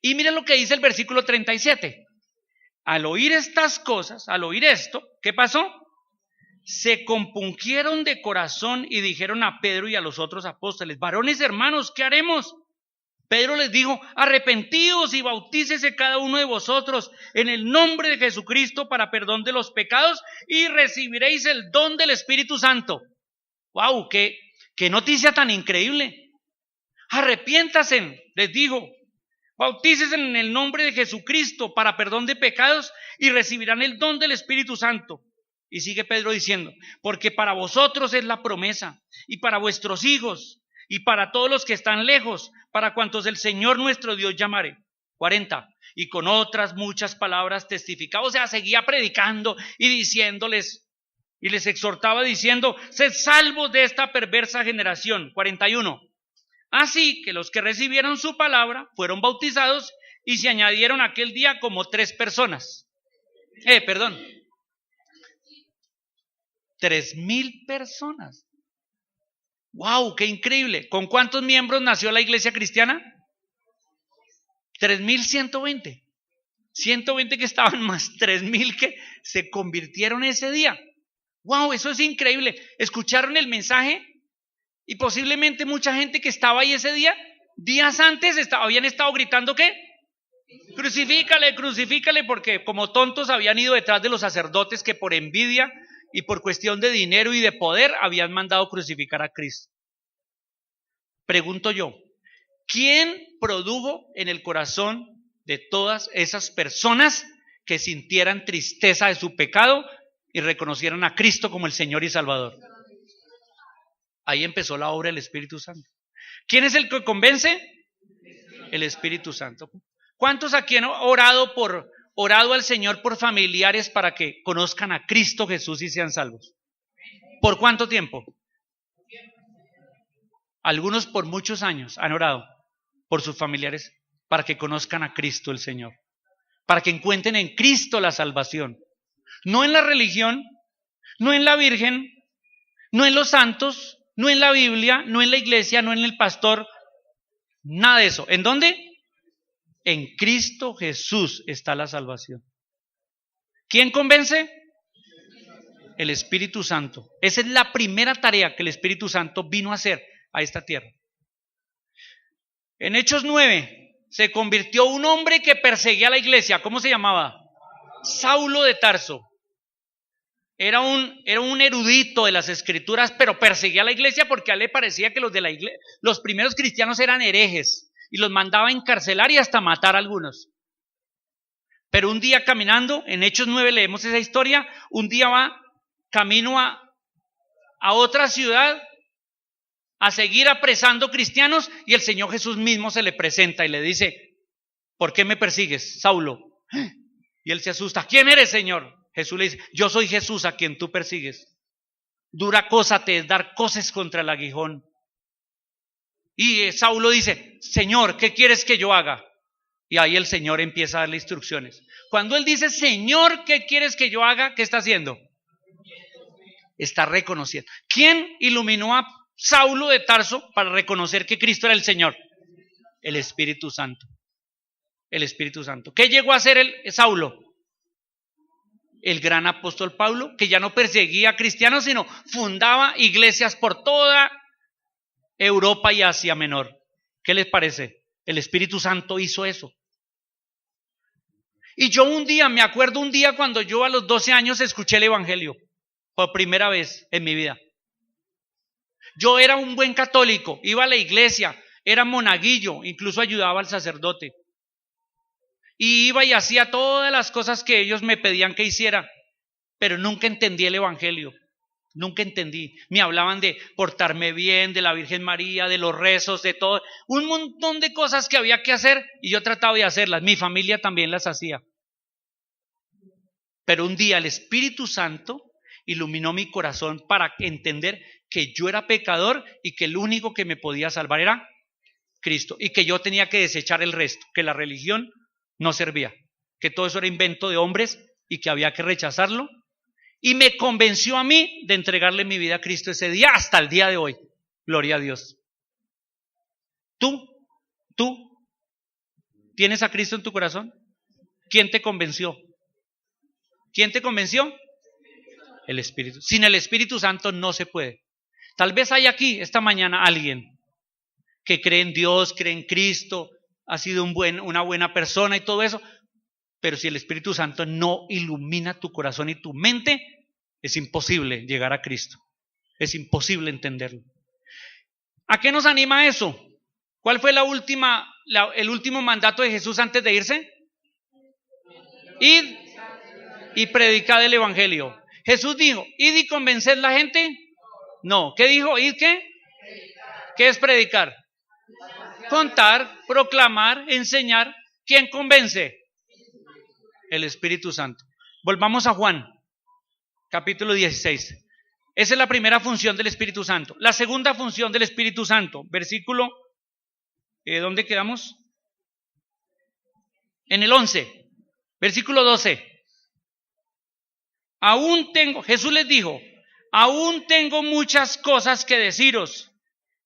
Y miren lo que dice el versículo 37. Al oír estas cosas, al oír esto, ¿qué pasó? Se compungieron de corazón y dijeron a Pedro y a los otros apóstoles, varones hermanos, ¿qué haremos? Pedro les dijo: arrepentíos y bautícese cada uno de vosotros en el nombre de Jesucristo para perdón de los pecados y recibiréis el don del Espíritu Santo. ¡Wow! ¡Qué noticia tan increíble! Arrepiéntanse, les digo, bautícese en el nombre de Jesucristo para perdón de pecados y recibirán el don del Espíritu Santo. Y sigue Pedro diciendo: porque para vosotros es la promesa, y para vuestros hijos, y para todos los que están lejos, para cuantos el Señor nuestro Dios llamare. 40. Y con otras muchas palabras testificaba, o sea, seguía predicando y diciéndoles, y les exhortaba diciendo: sed salvos de esta perversa generación. 41. Así que los que recibieron su palabra fueron bautizados y se añadieron aquel día como 3 personas. 3,000 personas. ¡Wow! ¡Qué increíble! ¿Con cuántos miembros nació la iglesia cristiana? 3,120. 120 que estaban más 3,000 que se convirtieron ese día. ¡Wow! Eso es increíble. Escucharon el mensaje y posiblemente mucha gente que estaba ahí ese día, días antes, habían estado gritando ¿qué? Crucifícale, crucifícale, porque como tontos habían ido detrás de los sacerdotes que por envidia y por cuestión de dinero y de poder habían mandado crucificar a Cristo. Pregunto yo, ¿quién produjo en el corazón de todas esas personas que sintieran tristeza de su pecado y reconocieran a Cristo como el Señor y Salvador? Ahí empezó la obra del Espíritu Santo. ¿Quién es el que convence? El Espíritu Santo. ¿Cuántos aquí han orado al Señor por familiares para que conozcan a Cristo Jesús y sean salvos? ¿Por cuánto tiempo? Algunos por muchos años han orado por sus familiares para que conozcan a Cristo el Señor, para que encuentren en Cristo la salvación. No en la religión, no en la Virgen, no en los santos, no en la Biblia, no en la iglesia, no en el pastor, nada de eso. ¿En dónde? En Cristo Jesús está la salvación. ¿Quién convence? El Espíritu Santo. Esa es la primera tarea que el Espíritu Santo vino a hacer a esta tierra. En Hechos 9 se convirtió un hombre que perseguía a la iglesia. ¿Cómo se llamaba? Saulo de Tarso. Era un erudito de las escrituras, pero perseguía a la iglesia porque a él le parecía que los primeros cristianos eran herejes y los mandaba a encarcelar y hasta matar a algunos. Pero un día caminando, en Hechos 9 leemos esa historia, un día va camino a otra ciudad a seguir apresando cristianos y el Señor Jesús mismo se le presenta y le dice: ¿por qué me persigues, Saulo? Y él se asusta. ¿Quién eres, Señor? Jesús le dice: yo soy Jesús a quien tú persigues. Dura cosa te es dar coces contra el aguijón. Y Saulo dice: Señor, ¿qué quieres que yo haga? Y ahí el Señor empieza a darle instrucciones. Cuando él dice: Señor, ¿qué quieres que yo haga? ¿Qué está haciendo? Está reconociendo. ¿Quién iluminó a Saulo de Tarso para reconocer que Cristo era el Señor? El Espíritu Santo. El Espíritu Santo. ¿Qué llegó a hacer Saulo? El gran apóstol Pablo, que ya no perseguía a cristianos, sino fundaba iglesias por toda Europa y Asia Menor. ¿Qué les parece? El Espíritu Santo hizo eso. Y yo me acuerdo un día cuando yo a los 12 años escuché el Evangelio por primera vez en mi vida. Yo era un buen católico, iba a la iglesia, era monaguillo, incluso ayudaba al sacerdote. Y iba y hacía todas las cosas que ellos me pedían que hiciera, pero nunca entendí el Evangelio. Nunca entendí. Me hablaban de portarme bien, de la Virgen María, de los rezos, de todo. Un montón de cosas que había que hacer y yo trataba de hacerlas. Mi familia también las hacía. Pero un día el Espíritu Santo iluminó mi corazón para entender que yo era pecador y que el único que me podía salvar era Cristo. Y que yo tenía que desechar el resto, que la religión no servía, que todo eso era invento de hombres y que había que rechazarlo. Y me convenció a mí de entregarle mi vida a Cristo ese día hasta el día de hoy. Gloria a Dios. ¿Tú tienes a Cristo en tu corazón? ¿Quién te convenció? ¿Quién te convenció? El Espíritu. Sin el Espíritu Santo no se puede. Tal vez hay aquí esta mañana alguien que cree en Dios, cree en Cristo, ha sido una buena persona y todo eso, pero si el Espíritu Santo no ilumina tu corazón y tu mente, es imposible llegar a Cristo. Es imposible entenderlo. ¿A qué nos anima eso? ¿Cuál fue el último mandato de Jesús antes de irse? Id y predicad el evangelio. Jesús dijo, id y convenced la gente. No, ¿qué dijo? ¿Id qué? ¿Qué es predicar? Contar, proclamar, enseñar. ¿Quién convence? El Espíritu Santo. Volvamos a Juan, capítulo 16. Esa es la primera función del Espíritu Santo. La segunda función del Espíritu Santo, versículo, ¿dónde quedamos? En el 11, versículo 12. Jesús les dijo, aún tengo muchas cosas que deciros,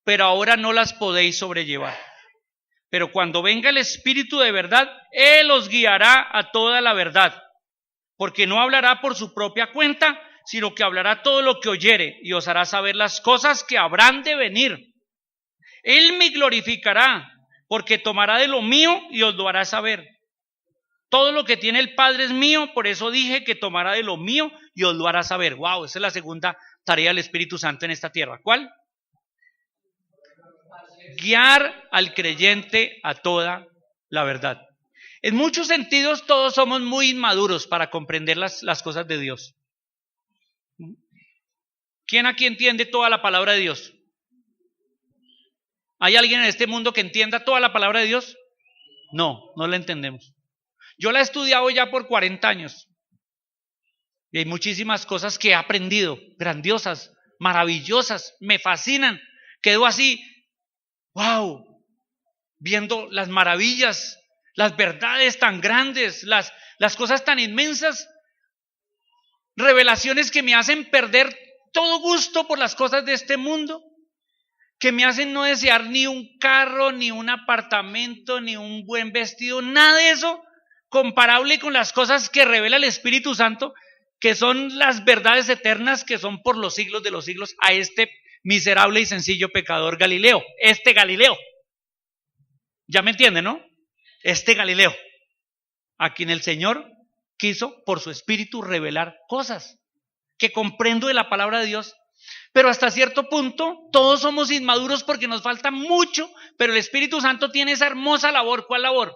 pero ahora no las podéis sobrellevar. Pero cuando venga el Espíritu de verdad, Él os guiará a toda la verdad, porque no hablará por su propia cuenta, sino que hablará todo lo que oyere y os hará saber las cosas que habrán de venir. Él me glorificará, porque tomará de lo mío y os lo hará saber. Todo lo que tiene el Padre es mío, por eso dije que tomará de lo mío y os lo hará saber. Wow, esa es la segunda tarea del Espíritu Santo en esta tierra. ¿Cuál? Guiar al creyente a toda la verdad. En muchos sentidos todos somos muy inmaduros para comprender las cosas de Dios. ¿Quién aquí entiende toda la palabra de Dios? ¿Hay alguien en este mundo que entienda toda la palabra de Dios? No, no la entendemos. Yo la he estudiado ya por 40 años. Y hay muchísimas cosas que he aprendido, grandiosas, maravillosas, me fascinan. Quedo así, wow, viendo las maravillas, las verdades tan grandes, las cosas tan inmensas, revelaciones que me hacen perder todo gusto por las cosas de este mundo, que me hacen no desear ni un carro, ni un apartamento, ni un buen vestido, nada de eso comparable con las cosas que revela el Espíritu Santo, que son las verdades eternas que son por los siglos de los siglos a este miserable y sencillo pecador Galileo, este Galileo. ¿Ya me entienden, no? Este Galileo, a quien el Señor quiso por su Espíritu revelar cosas que comprendo de la palabra de Dios, pero hasta cierto punto todos somos inmaduros porque nos falta mucho, pero el Espíritu Santo tiene esa hermosa labor. ¿Cuál labor?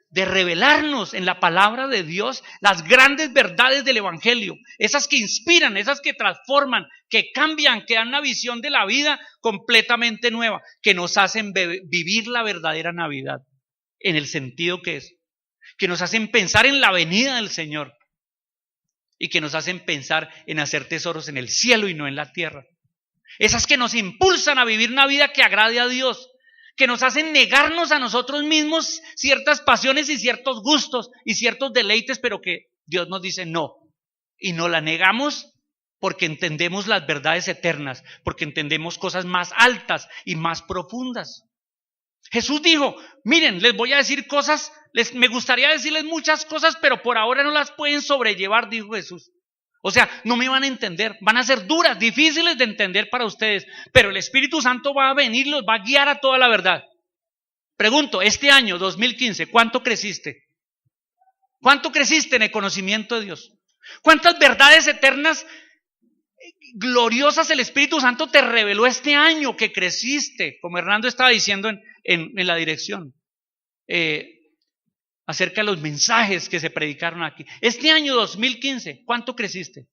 De revelarnos en la palabra de Dios las grandes verdades del Evangelio, esas que inspiran, esas que transforman, que cambian, que dan una visión de la vida completamente nueva, que nos hacen vivir la verdadera Navidad en el sentido que es, que nos hacen pensar en la venida del Señor y que nos hacen pensar en hacer tesoros en el cielo y no en la tierra. Esas que nos impulsan a vivir una vida que agrade a Dios, que nos hacen negarnos a nosotros mismos ciertas pasiones y ciertos gustos y ciertos deleites, pero que Dios nos dice no. Y no la negamos porque entendemos las verdades eternas, porque entendemos cosas más altas y más profundas. Jesús dijo, miren, les voy a decir cosas, me gustaría decirles muchas cosas, pero por ahora no las pueden sobrellevar, dijo Jesús. O sea, no me van a entender, van a ser duras, difíciles de entender para ustedes, pero el Espíritu Santo va a venir, los va a guiar a toda la verdad. Pregunto, este año 2015, ¿cuánto creciste? ¿Cuánto creciste en el conocimiento de Dios? ¿Cuántas verdades eternas, gloriosas el Espíritu Santo te reveló este año que creciste? Como Hernando estaba diciendo en la dirección, acerca de los mensajes que se predicaron aquí. Este año 2015, ¿cuánto creciste?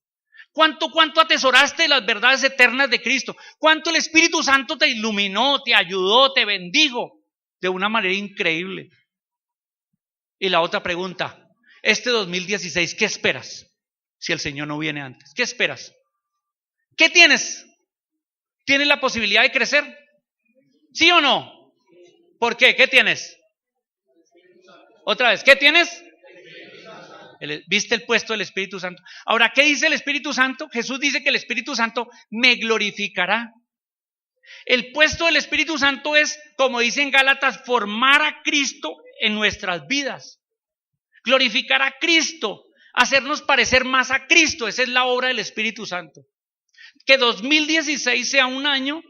¿Cuánto atesoraste las verdades eternas de Cristo? ¿Cuánto el Espíritu Santo te iluminó, te ayudó, te bendijo de una manera increíble? Y la otra pregunta, este 2016, ¿qué esperas si el Señor no viene antes? ¿Qué esperas? ¿Qué tienes? ¿Tienes la posibilidad de crecer? ¿Sí o no? ¿Por qué? ¿Qué tienes? Otra vez, ¿qué tienes? ¿Viste el puesto del Espíritu Santo? Ahora, ¿qué dice el Espíritu Santo? Jesús dice que el Espíritu Santo me glorificará. El puesto del Espíritu Santo es, como dice en Gálatas, formar a Cristo en nuestras vidas. Glorificar a Cristo, hacernos parecer más a Cristo. Esa es la obra del Espíritu Santo. Que 2016 sea un año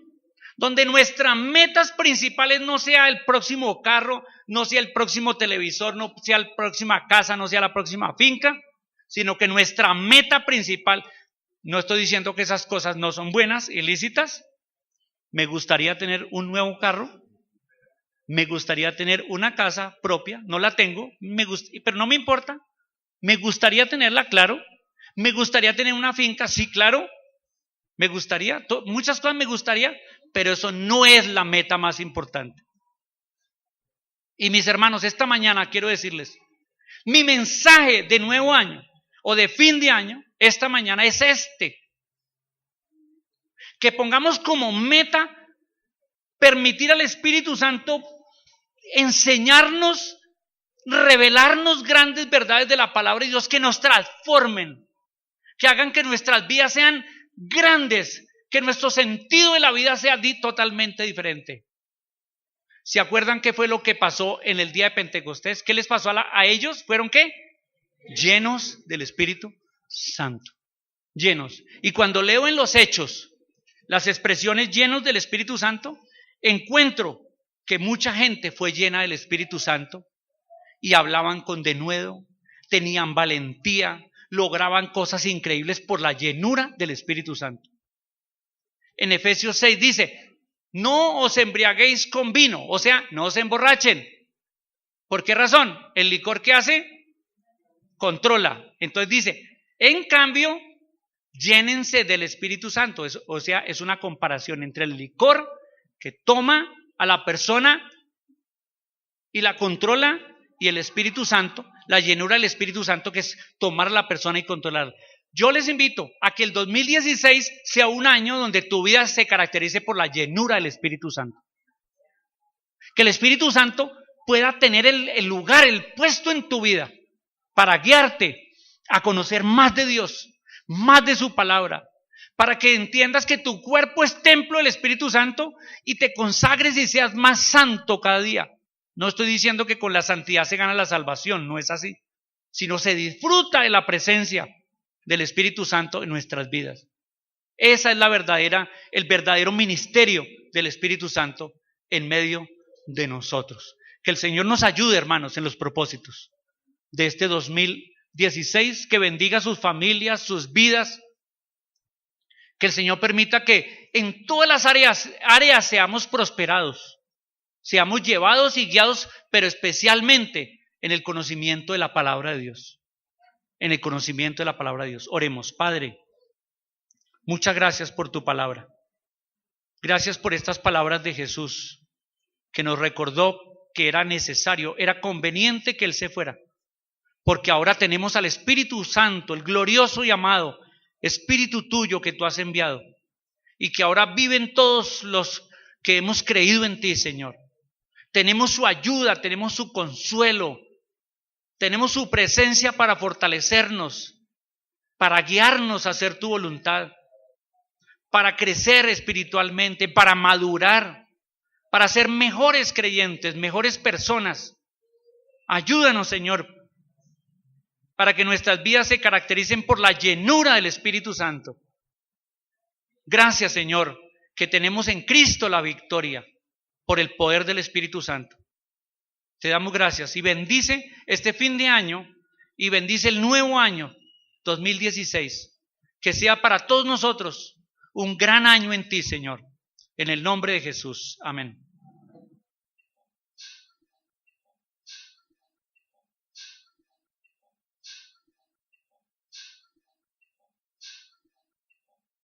donde nuestras metas principales no sea el próximo carro, no sea el próximo televisor, no sea la próxima casa, no sea la próxima finca, sino que nuestra meta principal, no estoy diciendo que esas cosas no son buenas, ilícitas. Me gustaría tener un nuevo carro, me gustaría tener una casa propia, no la tengo, pero no me importa. Me gustaría tenerla, claro. Me gustaría tener una finca, sí, claro. Me gustaría, muchas cosas me gustaría, pero eso no es la meta más importante. Y mis hermanos, esta mañana quiero decirles, mi mensaje de nuevo año o de fin de año, esta mañana es que pongamos como meta permitir al Espíritu Santo enseñarnos, revelarnos grandes verdades de la palabra de Dios que nos transformen, que hagan que nuestras vidas sean grandes, que nuestro sentido de la vida sea totalmente diferente. ¿Se acuerdan qué fue lo que pasó en el día de Pentecostés? ¿Qué les pasó a ellos? ¿Fueron qué? Llenos del Espíritu Santo. Llenos. Y cuando leo en los Hechos las expresiones llenos del Espíritu Santo, encuentro que mucha gente fue llena del Espíritu Santo y hablaban con denuedo, tenían valentía, lograban cosas increíbles por la llenura del Espíritu Santo. En Efesios 6 dice, no os embriaguéis con vino, o sea, no os emborrachen. ¿Por qué razón? El licor, ¿qué hace? Controla. Entonces dice, en cambio, llénense del Espíritu Santo. O sea, es una comparación entre el licor que toma a la persona y la controla, y el Espíritu Santo, la llenura del Espíritu Santo, que es tomar a la persona y controlarla. Yo les invito a que el 2016 sea un año donde tu vida se caracterice por la llenura del Espíritu Santo. Que el Espíritu Santo pueda tener el lugar, el puesto en tu vida para guiarte a conocer más de Dios, más de su palabra, para que entiendas que tu cuerpo es templo del Espíritu Santo y te consagres y seas más santo cada día. No estoy diciendo que con la santidad se gana la salvación, no es así, sino se disfruta de la presencia del Espíritu Santo en nuestras vidas. Esa es el verdadero ministerio del Espíritu Santo en medio de nosotros. Que el Señor nos ayude, hermanos, en los propósitos de este 2016, que bendiga sus familias, sus vidas, que el Señor permita que en todas las áreas seamos prosperados, seamos llevados y guiados, pero especialmente en el conocimiento de la palabra de Dios. En el conocimiento de la palabra de Dios. Oremos. Padre, muchas gracias por tu palabra. Gracias por estas palabras de Jesús, que nos recordó que era necesario, era conveniente que Él se fuera, porque ahora tenemos al Espíritu Santo, el glorioso y amado Espíritu tuyo que tú has enviado, y que ahora viven todos los que hemos creído en ti, Señor. Tenemos su ayuda, tenemos su consuelo, tenemos su presencia para fortalecernos, para guiarnos a hacer tu voluntad, para crecer espiritualmente, para madurar, para ser mejores creyentes, mejores personas. Ayúdanos, Señor, para que nuestras vidas se caractericen por la llenura del Espíritu Santo. Gracias, Señor, que tenemos en Cristo la victoria por el poder del Espíritu Santo. Te damos gracias y bendice este fin de año y bendice el nuevo año 2016. Que sea para todos nosotros un gran año en ti, Señor. En el nombre de Jesús. Amén.